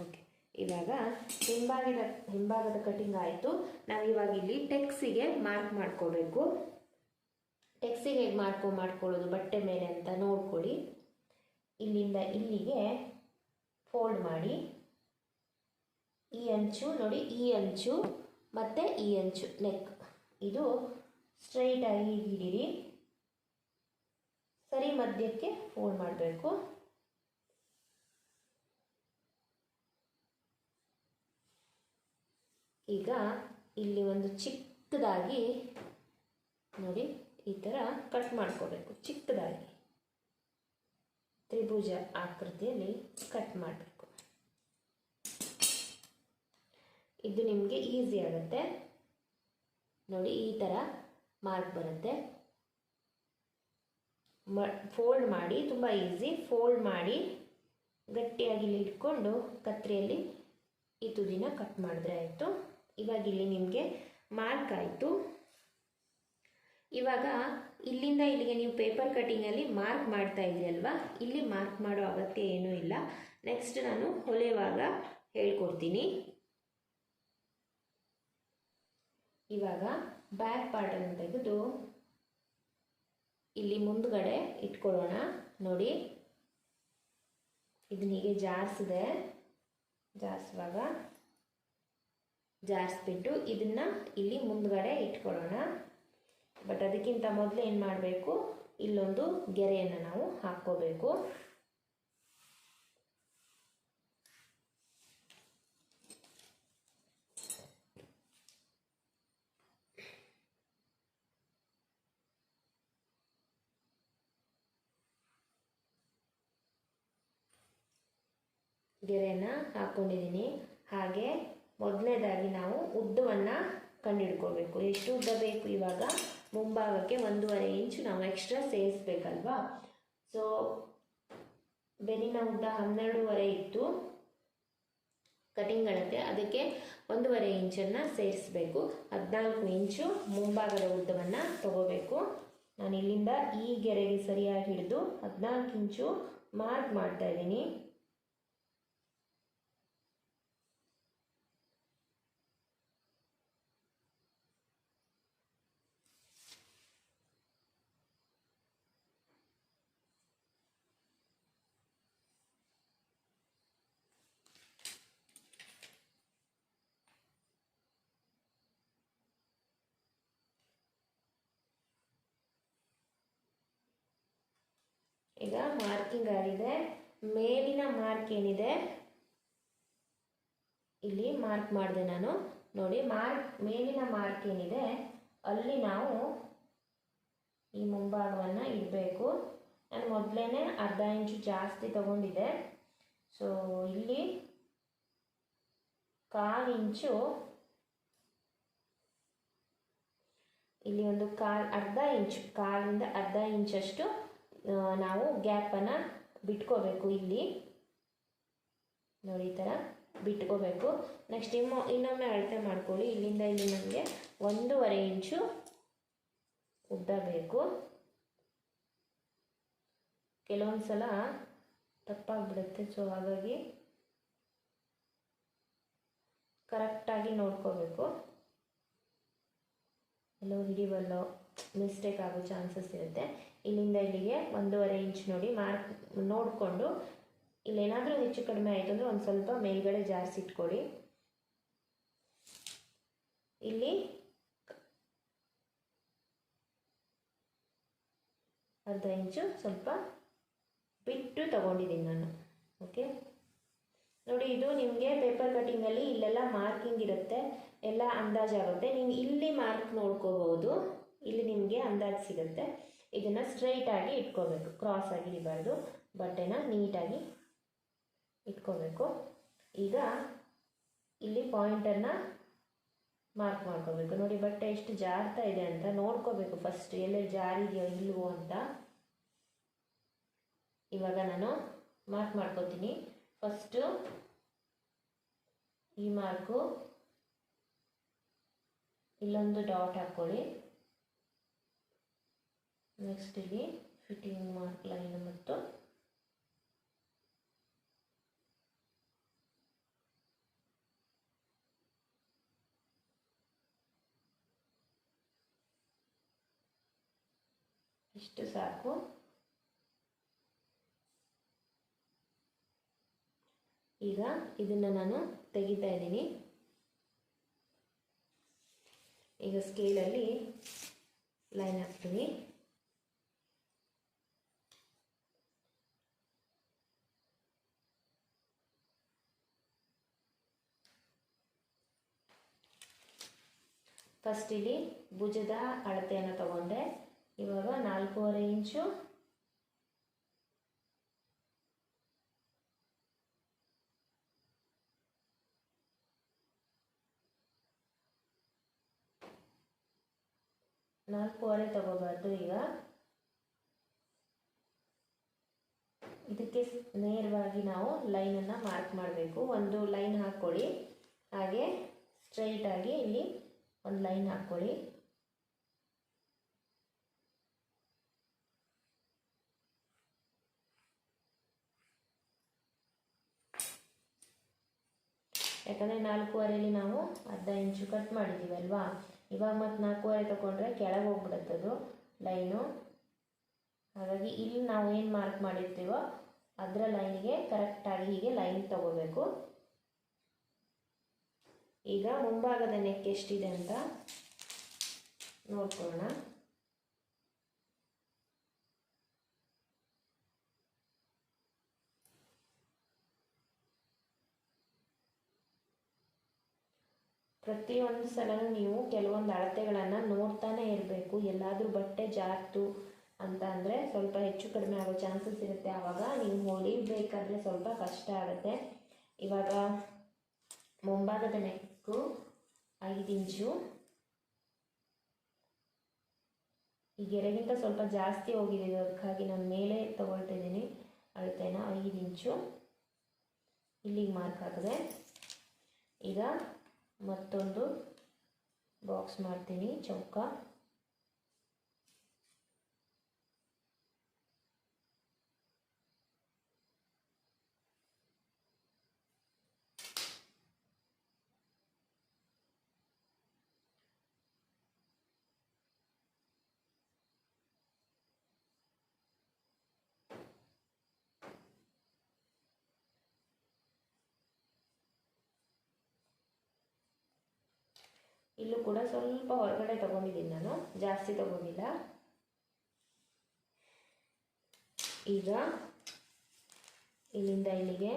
[SPEAKER 1] ಓಕೆ, ಇವಾಗ ಹಿಂಭಾಗದ ಕಟಿಂಗ್ ಆಯಿತು. ನಾವು ಇವಾಗ ಇಲ್ಲಿ ಟೆಕ್ಸಿಗೆ ಮಾರ್ಕ್ ಮಾಡ್ಕೋಬೇಕು. ಟೆಕ್ಸಿಗೆ ಹೇಗೆ ಮಾಡ್ಕೊಳ್ಳೋದು ಬಟ್ಟೆ ಮೇಲೆ ಅಂತ ನೋಡ್ಕೊಳ್ಳಿ. ಇಲ್ಲಿಂದ ಇಲ್ಲಿಗೆ ಫೋಲ್ಡ್ ಮಾಡಿ. ಈ ಅಂಚು ನೋಡಿ, ಈ ಅಂಚು ಮತ್ತು ಈ ಅಂಚು ನೆಕ್ ಇದು ಸ್ಟ್ರೈಟಾಗಿ ಹಿಡೀರಿ. ಸರಿ ಮಧ್ಯಕ್ಕೆ ಫೋಲ್ಡ್ ಮಾಡಬೇಕು. ಈಗ ಇಲ್ಲಿ ಒಂದು ಚಿಕ್ಕದಾಗಿ ನೋಡಿ ಈ ಥರ ಕಟ್ ಮಾಡ್ಕೋಬೇಕು. ಚಿಕ್ಕದಾಗಿ ತ್ರಿಭುಜ ಆಕೃತಿಯಲ್ಲಿ ಕಟ್ ಮಾಡಬೇಕು. ಇದು ನಿಮಗೆ ಈಸಿ ಆಗುತ್ತೆ ನೋಡಿ. ಈ ಥರ ಮಾರ್ಕ್ ಬರುತ್ತೆ. ಫೋಲ್ಡ್ ಮಾಡಿ, ತುಂಬ ಈಸಿ. ಫೋಲ್ಡ್ ಮಾಡಿ ಗಟ್ಟಿಯಾಗಿ ಇಲ್ಲಿ ಇಟ್ಕೊಂಡು ಕತ್ತರಿಯಲ್ಲಿ ಈ ತುದಿನ ಕಟ್ ಮಾಡಿದ್ರೆ ಆಯಿತು. ಇವಾಗ ಇಲ್ಲಿ ನಿಮಗೆ ಮಾರ್ಕ್ ಆಯಿತು. ಇವಾಗ ಇಲ್ಲಿಂದ ಇಲ್ಲಿಗೆ ನೀವು ಪೇಪರ್ ಕಟ್ಟಿಂಗಲ್ಲಿ ಮಾರ್ಕ್ ಮಾಡ್ತಾ ಇದ್ರಿ ಅಲ್ವಾ, ಇಲ್ಲಿ ಮಾರ್ಕ್ ಮಾಡೋ ಅಗತ್ಯ ಏನೂ ಇಲ್ಲ. ನೆಕ್ಸ್ಟ್ ನಾನು ಹೊಲೆಯುವಾಗ ಹೇಳ್ಕೊಡ್ತೀನಿ. ಇವಾಗ ಬ್ಯಾಕ್ ಪಾರ್ಟನ್ನು ತೆಗೆದು ಇಲ್ಲಿ ಮುಂದ್ಗಡೆ ಇಟ್ಕೊಳ್ಳೋಣ. ನೋಡಿ ಇದನ್ನ ಹೀಗೆ ಜಾರಿಸುವಾಗ ಜಾರಿಸ್ಬಿಟ್ಟು ಇದನ್ನು ಇಲ್ಲಿ ಮುಂದ್ಗಡೆ ಇಟ್ಕೊಳ್ಳೋಣ. ಬಟ್ ಅದಕ್ಕಿಂತ ಮೊದಲು ಏನು ಮಾಡಬೇಕು, ಇಲ್ಲೊಂದು ಗೆರೆಯನ್ನು ನಾವು ಹಾಕ್ಕೋಬೇಕು. ಗೆರೆಯನ್ನು ಹಾಕ್ಕೊಂಡಿದ್ದೀನಿ. ಹಾಗೆ ಮೊದಲನೇದಾಗಿ ನಾವು ಉದ್ದವನ್ನು ಕಂಡುಹಿಡ್ಕೋಬೇಕು. ಎಷ್ಟು ಉದ್ದ ಬೇಕು, ಇವಾಗ ಮುಂಭಾಗಕ್ಕೆ 1.5 ಇಂಚು ನಾವು ಎಕ್ಸ್ಟ್ರಾ ಸೇರಿಸ್ಬೇಕಲ್ವಾ. ಸೊ ಬೆನ್ನಿನ ಉದ್ದ 12.5 ಇತ್ತು ಕಟಿಂಗ್ ಅಳತೆ, ಅದಕ್ಕೆ 1.5 ಇಂಚನ್ನು ಸೇರಿಸಬೇಕು. 14 ಇಂಚು ಮುಂಭಾಗದ ಉದ್ದವನ್ನು ತಗೋಬೇಕು. ನಾನು ಇಲ್ಲಿಂದ ಈ ಗೆರೆಗೆ ಸರಿಯಾಗಿ ಹಿಡಿದು 14 ಇಂಚು ಮಾರ್ಕ್ ಮಾಡ್ತಾ ಇದ್ದೀನಿ. ಈಗ ಮಾರ್ಕಿಂಗ್ ಆಗಿದೆ. ಮೇಲಿನ ಮಾರ್ಕ್ ಏನಿದೆ ಇಲ್ಲಿ ಮಾರ್ಕ್ ಮಾಡಿದೆ ನಾನು. ನೋಡಿ ಮೇಲಿನ ಮಾರ್ಕ್ ಏನಿದೆ ಅಲ್ಲಿ ನಾವು ಈ ಮುಂಭಾಗವನ್ನು ಇಡಬೇಕು. ನಾನು ಮೊದಲೇ ಅರ್ಧ ಇಂಚು ಜಾಸ್ತಿ ತಗೊಂಡಿದ್ದೆ. ಸೊ ಇಲ್ಲಿ 1/4 ಇಂಚು, ಇಲ್ಲಿ ಒಂದು ಅರ್ಧ ಇಂಚು, ಕಾಲಿಂದ ಅರ್ಧ ಇಂಚಷ್ಟು ನಾವು ಗ್ಯಾಪನ್ನು ಬಿಟ್ಕೋಬೇಕು. ಇಲ್ಲಿ ನೋಡಿ ಈ ಥರ ಬಿಟ್ಕೋಬೇಕು. ನೆಕ್ಸ್ಟ್ ಇನ್ನೊಮ್ಮೆ ಅಳತೆ ಮಾಡ್ಕೊಳ್ಳಿ. ಇಲ್ಲಿಂದ ಇಲ್ಲಿ ನಮಗೆ 1.5 ಇಂಚು ಉದ್ದ ಬೇಕು. ಕೆಲವೊಂದು ಸಲ ತಪ್ಪಾಗಿಬಿಡುತ್ತೆ. ಸೊ ಹಾಗಾಗಿ ಕರೆಕ್ಟಾಗಿ ನೋಡ್ಕೋಬೇಕು. ಎಲ್ಲೋ ಹಿಡಿಬಲ್ಲೋ ಮಿಸ್ಟೇಕ್ ಆಗೋ ಚಾನ್ಸಸ್ ಇರುತ್ತೆ. ಇಲ್ಲಿಂದ ಇಲ್ಲಿಗೆ 1.5 ಇಂಚ್ ನೋಡಿ ಮಾರ್ಕ್ ನೋಡಿಕೊಂಡು ಇಲ್ಲೇನಾದರೂ ಹೆಚ್ಚು ಕಡಿಮೆ ಆಯಿತು ಅಂದರೆ ಒಂದು ಸ್ವಲ್ಪ ಮೇಲ್ಗಡೆ ಜಾರಿಸಿಟ್ಕೊಳ್ಳಿ. ಇಲ್ಲಿ ಅರ್ಧ ಇಂಚು ಸ್ವಲ್ಪ ಬಿಟ್ಟು ತಗೊಂಡಿದ್ದೀನಿ ನಾನು. ಓಕೆ, ನೋಡಿ, ಇದು ನಿಮಗೆ ಪೇಪರ್ ಕಟ್ಟಿಂಗಲ್ಲಿ ಇಲ್ಲೆಲ್ಲ ಮಾರ್ಕಿಂಗ್ ಇರುತ್ತೆ, ಎಲ್ಲ ಅಂದಾಜಾಗುತ್ತೆ. ನೀವು ಇಲ್ಲಿ ಮಾರ್ಕ್ ನೋಡ್ಕೋಬಹುದು, ಇಲ್ಲಿ ನಿಮಗೆ ಅಂದಾಜು ಸಿಗುತ್ತೆ. ಇದನ್ನು ಸ್ಟ್ರೈಟಾಗಿ ಇಟ್ಕೋಬೇಕು, ಕ್ರಾಸ್ ಆಗಿ ಇರಬಾರ್ದು. ಬಟ್ಟೆನ ನೀಟಾಗಿ ಇಟ್ಕೋಬೇಕು. ಈಗ ಇಲ್ಲಿ ಪಾಯಿಂಟನ್ನು ಮಾರ್ಕ್ ಮಾಡ್ಕೋಬೇಕು. ನೋಡಿ, ಬಟ್ಟೆ ಎಷ್ಟು ಜಾರ್ತಾ ಇದೆ ಅಂತ ನೋಡ್ಕೋಬೇಕು ಫಸ್ಟ್, ಎಲ್ಲೆಲ್ಲಿ ಜಾರಿದೆಯೋ ಇಲ್ವೋ ಅಂತ. ಇವಾಗ ನಾನು ಮಾರ್ಕ್ ಮಾಡ್ಕೋತೀನಿ. ಫಸ್ಟು ಈ ಮಾರ್ಕು, ಇಲ್ಲೊಂದು ಡಾಟ್ ಹಾಕ್ಕೊಳ್ಳಿ. ನೆಕ್ಸ್ಟ್ ಇಲ್ಲಿ ಫಿಟ್ಟಿಂಗ್ ಮಾರ್ಕ್ ಲೈನ್ ಮತ್ತು ಇಷ್ಟು ಸಾಕು. ಈಗ ಇದನ್ನು ನಾನು ತೆಗಿತಾ ಇದ್ದೀನಿ. ಈಗ ಸ್ಕೇಲಲ್ಲಿ ಲೈನ್ ಹಾಕ್ತೀನಿ. ಫಸ್ಟ್ ಇಲ್ಲಿ ಭುಜದ ಅಳತೆಯನ್ನು ತಗೊಂಡೆ. ಇವಾಗ 4.5 ಇಂಚು ತಗೋಬಾರ್ದು. ಈಗ ಇದಕ್ಕೆ ನೇರವಾಗಿ ನಾವು ಲೈನನ್ನು ಮಾರ್ಕ್ ಮಾಡಬೇಕು. ಒಂದು ಲೈನ್ ಹಾಕ್ಕೊಳ್ಳಿ, ಹಾಗೆ ಸ್ಟ್ರೈಟಾಗಿ ಇಲ್ಲಿ ಒಂದು ಲೈನ್ ಹಾಕ್ಕೊಳ್ಳಿ. ಯಾಕಂದರೆ 4.5ರಲ್ಲಿ ನಾವು ಅರ್ಧ ಇಂಚು ಕಟ್ ಮಾಡಿದ್ದೀವಿ ಅಲ್ವಾ. ಇವಾಗ ಮತ್ತು 4.5 ತಗೊಂಡ್ರೆ ಕೆಳಗೆ ಹೋಗ್ಬಿಡುತ್ತದು ಲೈನು. ಹಾಗಾಗಿ ಇಲ್ಲಿ ನಾವು ಏನು ಮಾರ್ಕ್ ಮಾಡಿರ್ತೀವೋ ಅದರ ಲೈನಿಗೆ ಕರೆಕ್ಟಾಗಿ ಹೀಗೆ ಲೈನ್ ತಗೋಬೇಕು. ಈಗ ಮುಂಭಾಗದ ನೆಕ್ ಎಷ್ಟಿದೆ ಅಂತ ನೋಡ್ಕೊಳ್ಳೋಣ. ಪ್ರತಿಯೊಂದು ಸಲನೂ ನೀವು ಕೆಲವೊಂದು ಅಳತೆಗಳನ್ನು ನೋಡ್ತಾನೆ ಇರಬೇಕು. ಎಲ್ಲಾದರೂ ಬಟ್ಟೆ ಜಾರ್ತು ಅಂತ ಅಂದರೆ ಸ್ವಲ್ಪ ಹೆಚ್ಚು ಕಡಿಮೆ ಆಗೋ ಚಾನ್ಸಸ್ ಇರುತ್ತೆ. ಆವಾಗ ನೀವು ಹೊಲಿಬೇಕಾದ್ರೆ ಸ್ವಲ್ಪ ಕಷ್ಟ ಆಗುತ್ತೆ. ಇವಾಗ ಮುಂಭಾಗದ ನೆಕ್ಕು 5 ಇಂಚು, ಈ ಗೆರೆಗಿಂತ ಸ್ವಲ್ಪ ಜಾಸ್ತಿ ಹೋಗಿದೆ, ಅದಕ್ಕಾಗಿ ನಾನು ಮೇಲೆ ತಗೊಳ್ತಿದ್ದೀನಿ ಅಳತೆನ. 5 ಇಂಚು ಇಲ್ಲಿಗೆ ಮಾರ್ಕ್ ಹಾಕಿದೆ. ಈಗ ಮತ್ತೊಂದು ಬಾಕ್ಸ್ ಮಾಡ್ತೀನಿ, ಚೌಕ. ಇಲ್ಲೂ ಕೂಡ ಸ್ವಲ್ಪ ಹೊರಗಡೆ ತಗೊಂಡಿದ್ದೀನಿ ನಾನು, ಜಾಸ್ತಿ ತಗೊಂಡಿಲ್ಲ. ಈಗ ಇಲ್ಲಿಂದ ಇಲ್ಲಿಗೆ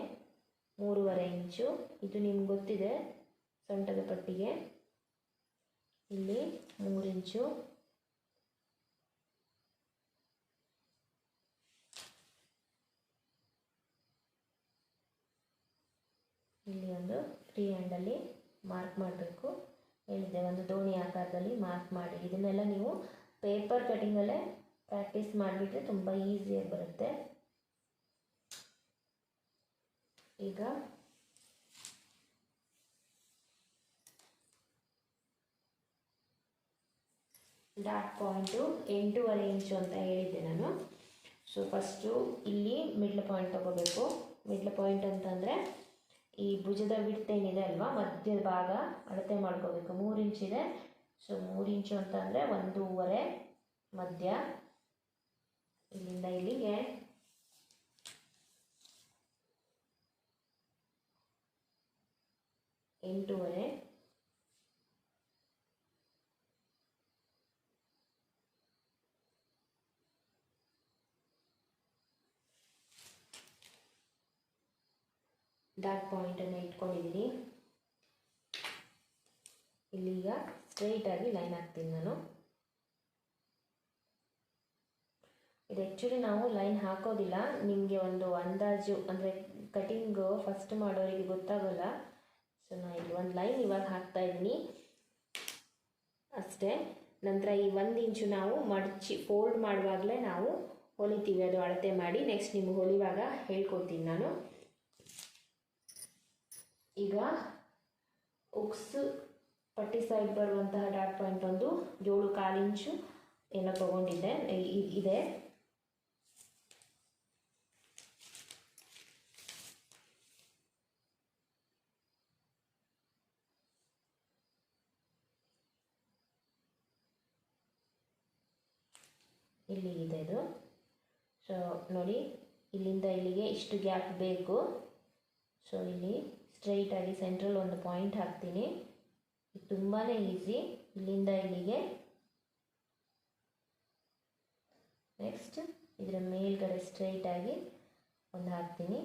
[SPEAKER 1] 3.5 ಇಂಚು, ಇದು ನಿಮ್ಗೆ ಗೊತ್ತಿದೆ ಸೊಂಟದ ಪಟ್ಟಿಗೆ. ಇಲ್ಲಿ 3 ಇಂಚು, ಇಲ್ಲಿ ಒಂದು ಫ್ರೀ ಹ್ಯಾಂಡಲ್ಲಿ ಮಾರ್ಕ್ ಮಾಡಬೇಕು. ಹೇಳಿದ್ದೆ ಒಂದು ದೋಣಿ ಆಕಾರದಲ್ಲಿ ಮಾರ್ಕ್ ಮಾಡಿ. ಇದನ್ನೆಲ್ಲ ನೀವು ಪೇಪರ್ ಕಟಿಂಗಲ್ಲೇ ಪ್ರಾಕ್ಟೀಸ್ ಮಾಡಿಬಿಟ್ರೆ ತುಂಬ ಈಸಿಯಾಗಿ ಬರುತ್ತೆ. ಈಗ ಡಾಟ್ ಪಾಯಿಂಟು 8.5 ಇಂಚು ಅಂತ ಹೇಳಿದ್ದೆ ನಾನು. ಸೊ ಫಸ್ಟು ಇಲ್ಲಿ ಮಿಡ್ಲ್ ಪಾಯಿಂಟ್ ತಗೋಬೇಕು. ಮಿಡ್ಲ್ ಪಾಯಿಂಟ್ ಅಂತಂದರೆ ಈ ಭುಜದ ವಿಡ್ತ್ ಏನಿದೆ ಅಲ್ವಾ, ಮಧ್ಯದ ಭಾಗ ಅಳತೆ ಮಾಡ್ಕೋಬೇಕು. 3 ಇಂಚಿದೆ. ಸೊ 3 ಇಂಚು ಅಂತಂದರೆ 1.5 ಮಧ್ಯ, ಇಲ್ಲಿಂದ ಇಲ್ಲಿಗೆ 8.5. ಡಾಟ್ ಪಾಯಿಂಟನ್ನು ಇಟ್ಕೊಂಡಿದ್ದೀನಿ. ಇಲ್ಲಿಗ ಸ್ಟ್ರೈಟಾಗಿ ಲೈನ್ ಹಾಕ್ತೀನಿ ನಾನು. ಇದು ಆ್ಯಕ್ಚುಲಿ ನಾವು ಲೈನ್ ಹಾಕೋದಿಲ್ಲ, ನಿಮಗೆ ಒಂದು ಅಂದಾಜು ಅಂದರೆ ಕಟಿಂಗು ಫಸ್ಟ್ ಮಾಡೋರಿಗೆ ಗೊತ್ತಾಗೋಲ್ಲ. ಸೊ ನಾನು ಇಲ್ಲಿ ಒಂದು ಲೈನ್ ಇವಾಗ ಹಾಕ್ತಾ ಇದ್ದೀನಿ ಅಷ್ಟೇ. ನಂತರ ಈ 1 ಇಂಚು ನಾವು ಮಡಚಿ ಫೋಲ್ಡ್ ಮಾಡುವಾಗಲೇ ನಾವು ಹೊಲಿತೀವಿ, ಅದು ಅಳತೆ ಮಾಡಿ. ನೆಕ್ಸ್ಟ್ ನಿಮ್ಗೆ ಹೊಲಿವಾಗ ಹೇಳ್ಕೊಡ್ತೀನಿ ನಾನು. ಈಗ ಉಕ್ಸ್ ಪಟ್ಟಿ ಸೈಡ್ ಬರುವಂತಹ ಡಾಟ್ ಪಾಯಿಂಟ್ ಒಂದು 7.25 ಇಂಚು ಏನೋ ತೊಗೊಂಡಿದ್ದೆ ಇದೆ. ಇಲ್ಲಿ ಇದೆ ಇದು. ಸೊ ನೋಡಿ, ಇಲ್ಲಿಂದ ಇಲ್ಲಿಗೆ ಇಷ್ಟು ಗ್ಯಾಪ್ ಬೇಕು. ಸೊ ಇಲ್ಲಿ ಸ್ಟ್ರೈಟಾಗಿ ಸೆಂಟ್ರಲ್ ಒಂದು ಪಾಯಿಂಟ್ ಹಾಕ್ತೀನಿ. ಇದು ತುಂಬಾ ಈಸಿ, ಇಲ್ಲಿಂದ ಇಲ್ಲಿಗೆ. ನೆಕ್ಸ್ಟ್ ಇದರ ಮೇಲ್ಗಡೆ ಸ್ಟ್ರೈಟಾಗಿ ಒಂದು ಹಾಕ್ತೀನಿ.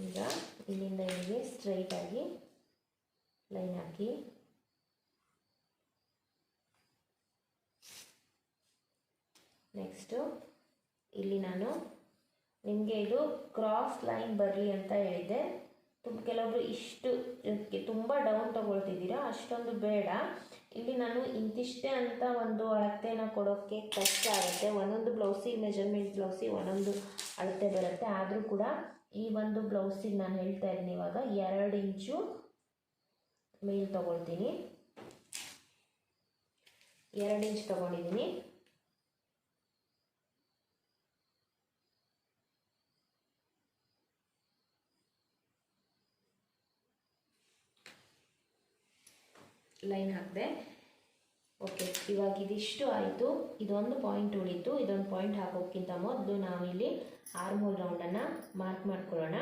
[SPEAKER 1] ಈಗ ಇಲ್ಲಿಂದ ಇಲ್ಲಿಗೆ ಸ್ಟ್ರೈಟಾಗಿ ಲೈನ್ ಹಾಕಿ ನೆಕ್ಸ್ಟು ಇಲ್ಲಿ ನಾನು ನಿಮಗೆ ಇದು ಕ್ರಾಸ್ ಲೈನ್ ಬರಲಿ ಅಂತ ಹೇಳಿದ್ದೆ. ಕೆಲವೊಬ್ರು ಇಷ್ಟು ತುಂಬ ಡೌನ್ ತೊಗೊಳ್ತಿದ್ದೀರಾ, ಅಷ್ಟೊಂದು ಬೇಡ. ಇಲ್ಲಿ ನಾನು ಇಂತಿಷ್ಟೇ ಅಂತ ಒಂದು ಅಳತೆನ ಕೊಡೋಕ್ಕೆ ಕಷ್ಟ ಆಗುತ್ತೆ. ಒಂದೊಂದು ಬ್ಲೌಸಿಗೆ ಮೆಜರ್ಮೆಂಟ್ ಬ್ಲೌಸಿಗೆ ಒಂದೊಂದು ಅಳತೆ ಬರುತ್ತೆ. ಆದರೂ ಕೂಡ ಈ ಒಂದು ಬ್ಲೌಸಿಗೆ ನಾನು ಹೇಳ್ತಾ ಇದ್ದೀನಿ ಇವಾಗ 2 ಇಂಚು ಮೇಲ್ ತೊಗೊಳ್ತೀನಿ. 2 ಇಂಚ್ ತೊಗೊಂಡಿದ್ದೀನಿ. ಲೈನ್ ಹಾಕಿದೆ. ಓಕೆ, ಇವಾಗ ಇದಿಷ್ಟು ಆಯಿತು. ಇದೊಂದು ಪಾಯಿಂಟ್ ಉಳಿತು. ಇದೊಂದು ಪಾಯಿಂಟ್ ಹಾಕೋಕ್ಕಿಂತ ಮೊದಲು ನಾವಿಲ್ಲಿ ಆರ್ಮ್ ಹೋಲ್ ರೌಂಡನ್ನು ಮಾರ್ಕ್ ಮಾಡ್ಕೊಳ್ಳೋಣ.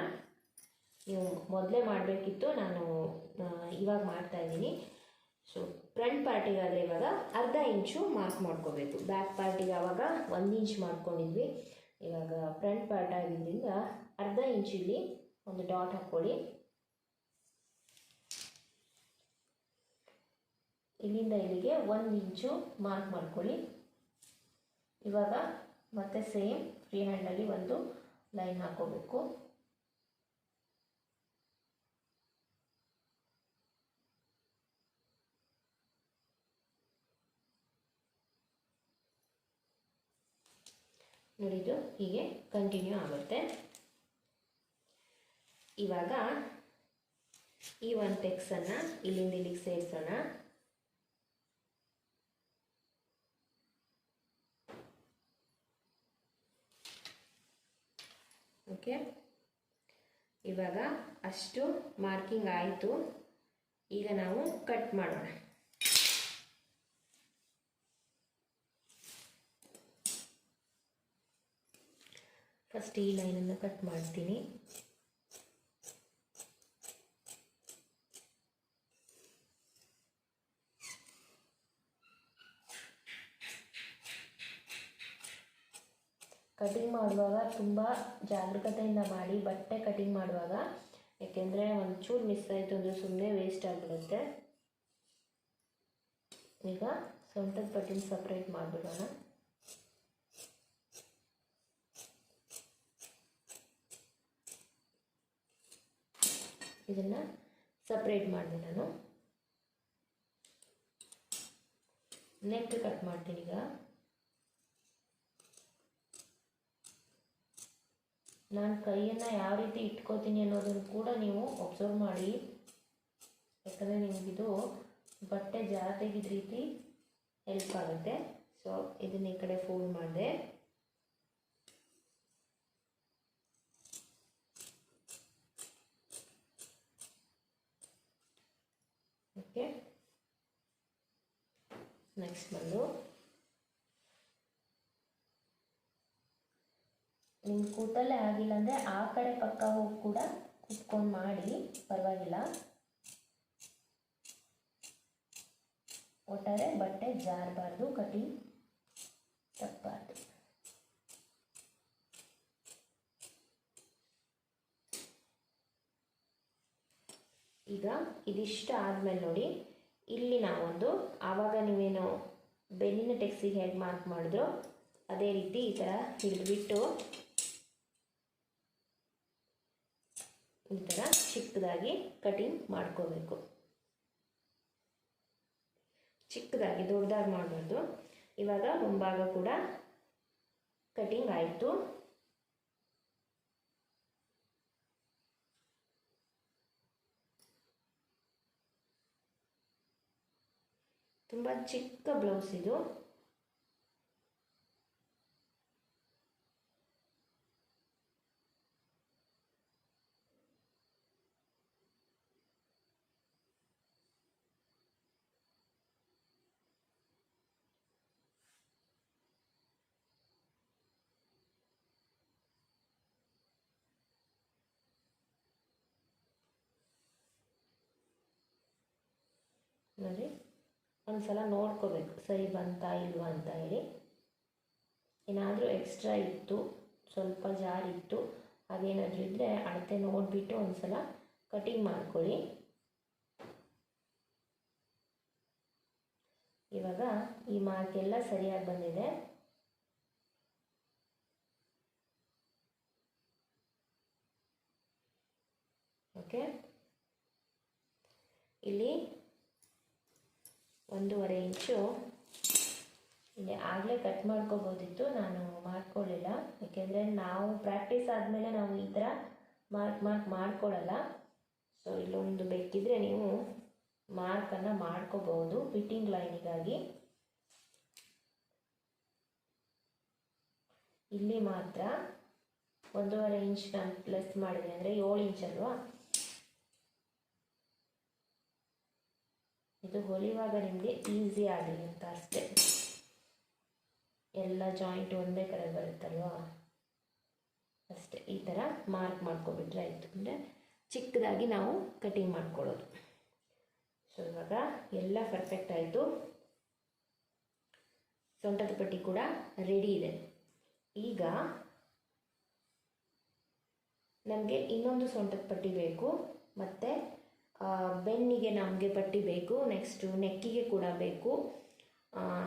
[SPEAKER 1] ನೀವು ಮೊದಲೇ ಮಾಡಬೇಕಿತ್ತು, ನಾನು ಇವಾಗ ಮಾಡ್ತಾಯಿದ್ದೀನಿ. ಸೊ ಫ್ರಂಟ್ ಪಾರ್ಟಿಗಾದರೆ ಇವಾಗ 1/2 ಇಂಚು ಮಾರ್ಕ್ ಮಾಡ್ಕೋಬೇಕು. ಬ್ಯಾಕ್ ಪಾರ್ಟಿಗೆ ಆವಾಗ 1 ಇಂಚ್ ಮಾಡ್ಕೊಂಡಿದ್ವಿ. ಇವಾಗ ಫ್ರಂಟ್ ಪಾರ್ಟ್ ಆಗಿದ್ದರಿಂದ 1/2 ಇಂಚ್ ಇಲ್ಲಿ ಒಂದು ಡಾಟ್ ಹಾಕ್ಕೊಳ್ಳಿ. ಇಲ್ಲಿಂದ ಇಲ್ಲಿಗೆ 1 ಇಂಚು ಮಾರ್ಕ್ ಮಾಡ್ಕೊಳ್ಳಿ. ಇವಾಗ ಮತ್ತೆ ಸೇಮ್ ಫ್ರೀ ಹ್ಯಾಂಡಲ್ಲಿ ಒಂದು ಲೈನ್ ಹಾಕೋಬೇಕು. ನೋಡಿದ್ದು ಹೀಗೆ ಕಂಟಿನ್ಯೂ ಆಗುತ್ತೆ. ಇವಾಗ ಈ ಒಂದು ಟೆಕ್ಸನ್ನು ಇಲ್ಲಿಂದ ಇಲ್ಲಿಗೆ ಸೇರಿಸೋಣ. ಓಕೆ, ಇವಾಗ ಅಷ್ಟು ಮಾರ್ಕಿಂಗ್ ಆಯಿತು. ಈಗ ನಾವು ಕಟ್ ಮಾಡೋಣ. ಫಸ್ಟ್ ಈ ಲೈನನ್ನು ಕಟ್ ಮಾಡ್ತೀನಿ. ಕಟಿಂಗ್ ಮಾಡುವಾಗ ತುಂಬ ಜಾಗರೂಕತೆಯಿಂದ ಮಾಡಿ, ಬಟ್ಟೆ ಕಟಿಂಗ್ ಮಾಡುವಾಗ. ಯಾಕೆಂದರೆ ಒಂಚೂರು ಮಿಸ್ ಆಯಿತು ಅಂದರೆ ಸುಮ್ಮನೆ ವೇಸ್ಟ್ ಆಗಿಬಿಡುತ್ತೆ. ಈಗ ಸೊಂಟದ ಪಟ್ಟಿನ ಸಪ್ರೇಟ್ ಮಾಡಿಬಿಡೋಣ. ಇದನ್ನು ಸಪ್ರೇಟ್ ಮಾಡಿದೆ ನಾನು. ನೆಕ್ ಕಟ್ ಮಾಡ್ತೀನಿ. ಈಗ ನಾನು ಕೈಯನ್ನು ಯಾವ ರೀತಿ ಇಟ್ಕೋತೀನಿ ಅನ್ನೋದನ್ನು ಕೂಡ ನೀವು ಒಬ್ಸರ್ವ್ ಮಾಡಿ. ಯಾಕಂದರೆ ನಿಮಗಿದು ಬಟ್ಟೆ ಜಾತೆಗಿದ ರೀತಿ ಹೆಲ್ಪ್ ಆಗುತ್ತೆ. ಸೊ ಇದನ್ನ ಈ ಕಡೆ ಫೋಲ್ಡ್ ಮಾಡಿದೆ. ಓಕೆ, ನೆಕ್ಸ್ಟ್ ಬಂದು ನಿಮ್ಮ ಕೂತಲ್ಲೇ ಆಗಿಲ್ಲ ಅಂದರೆ ಆ ಕಡೆ ಪಕ್ಕ ಹೋಗಿ ಕೂಡ ಕುತ್ಕೊಂಡು ಮಾಡಿ, ಪರವಾಗಿಲ್ಲ. ಒಟ್ಟಾರೆ ಬಟ್ಟೆ ಜಾರಬಾರ್ದು ಕಟಿಂಗ್. ತಪ್ಪಬಾರ್ದು. ಈಗ ಇದಿಷ್ಟು ಆದಮೇಲೆ ನೋಡಿ, ಇಲ್ಲಿ ನಾವೊಂದು ಆವಾಗ ನೀವೇನು ಬೆನ್ನಿನ ಟೆಕ್ಸಿಗೆ ಹೇಗೆ ಮಾರ್ಕ್ ಮಾಡಿದ್ರೋ ಅದೇ ರೀತಿ ಈ ಥರ ಹಿಡಿದ್ಬಿಟ್ಟು ಈ ಥರ ಚಿಕ್ಕದಾಗಿ ಕಟಿಂಗ್ ಮಾಡ್ಕೋಬೇಕು. ಚಿಕ್ಕದಾಗಿ, ದೊಡ್ಡದಾಗಿ ಮಾಡಬಾರ್ದು. ಇವಾಗ ಮುಂಭಾಗ ಕೂಡ ಕಟಿಂಗ್ ಆಯಿತು. ತುಂಬ ಚಿಕ್ಕ ಬ್ಲೌಸ್ ಇದು. ನೋಡಿ, ಒಂದ್ಸಲ ನೋಡ್ಕೋಬೇಕು ಸರಿ ಬಂತಾ ಇಲ್ವಾ ಅಂತ ಹೇಳಿ. ಏನಾದರೂ ಎಕ್ಸ್ಟ್ರಾ ಇತ್ತು, ಸ್ವಲ್ಪ ಜಾರಿತ್ತು, ಹಾಗೇನಾದರೂ ಇದ್ದರೆ ಅಳತೆ ನೋಡಿಬಿಟ್ಟು ಒಂದ್ಸಲ ಕಟಿಂಗ್ ಮಾಡ್ಕೊಳ್ಳಿ. ಇವಾಗ ಈ ಮಾರ್ಕ್ ಎಲ್ಲ ಸರಿಯಾಗಿ ಬಂದಿದೆ. ಓಕೆ, ಇಲ್ಲಿ 1.5 ಇಂಚು ಇಲ್ಲಿ ಆಗಲೇ ಕಟ್ ಮಾಡ್ಕೋಬೋದಿತ್ತು, ನಾನು ಮಾಡ್ಕೊಳ್ಳಿಲ್ಲ. ಯಾಕೆಂದರೆ ನಾವು ಪ್ರಾಕ್ಟೀಸ್ ಆದಮೇಲೆ ನಾವು ಈ ಥರ ಮಾಡ್ಕೊಳ್ಳಲ್ಲ. ಸೊ ಇಲ್ಲೊಂದು ಬೇಕಿದ್ರೆ ನೀವು ಮಾರ್ಕನ್ನು ಮಾಡ್ಕೋಬಹುದು ಫಿಟ್ಟಿಂಗ್ ಲೈನಿಗಾಗಿ. ಇಲ್ಲಿ ಮಾತ್ರ 1.5 ಇಂಚ್ ನಾನು ಪ್ಲಸ್ ಮಾಡಿದೆ, ಅಂದರೆ 7 ಇಂಚ್ ಅಲ್ವಾ. ಇದು ಹೊಲಿವಾಗ ನಿಮಗೆ ಈಸಿ ಆಗಲಿ ಅಂತ ಅಷ್ಟೇ. ಎಲ್ಲ ಜಾಯಿಂಟ್ ಒಂದೇ ಕಡೆ ಬರುತ್ತಲ್ವಾ, ಅಷ್ಟೇ. ಈ ಥರ ಮಾರ್ಕ್ ಮಾಡ್ಕೊಬಿಟ್ರೆ ಆಯಿತು. ಅಂದರೆ ಚಿಕ್ಕದಾಗಿ ನಾವು ಕಟಿಂಗ್ ಮಾಡ್ಕೊಳ್ಳೋದು. ಸೊ ಇವಾಗ ಎಲ್ಲ ಪರ್ಫೆಕ್ಟ್ ಆಯಿತು. ಸೊಂಟದ ಪಟ್ಟಿ ಕೂಡ ರೆಡಿ ಇದೆ. ಈಗ ನಮಗೆ ಇನ್ನೊಂದು ಸೊಂಟದ ಪಟ್ಟಿ ಬೇಕು, ಮತ್ತು ಬೆನ್ನಿಗೆ ನಮಗೆ ಪಟ್ಟಿ ಬೇಕು, ನೆಕ್ಸ್ಟು ನೆಕ್ಕಿಗೆ ಕೂಡ ಬೇಕು,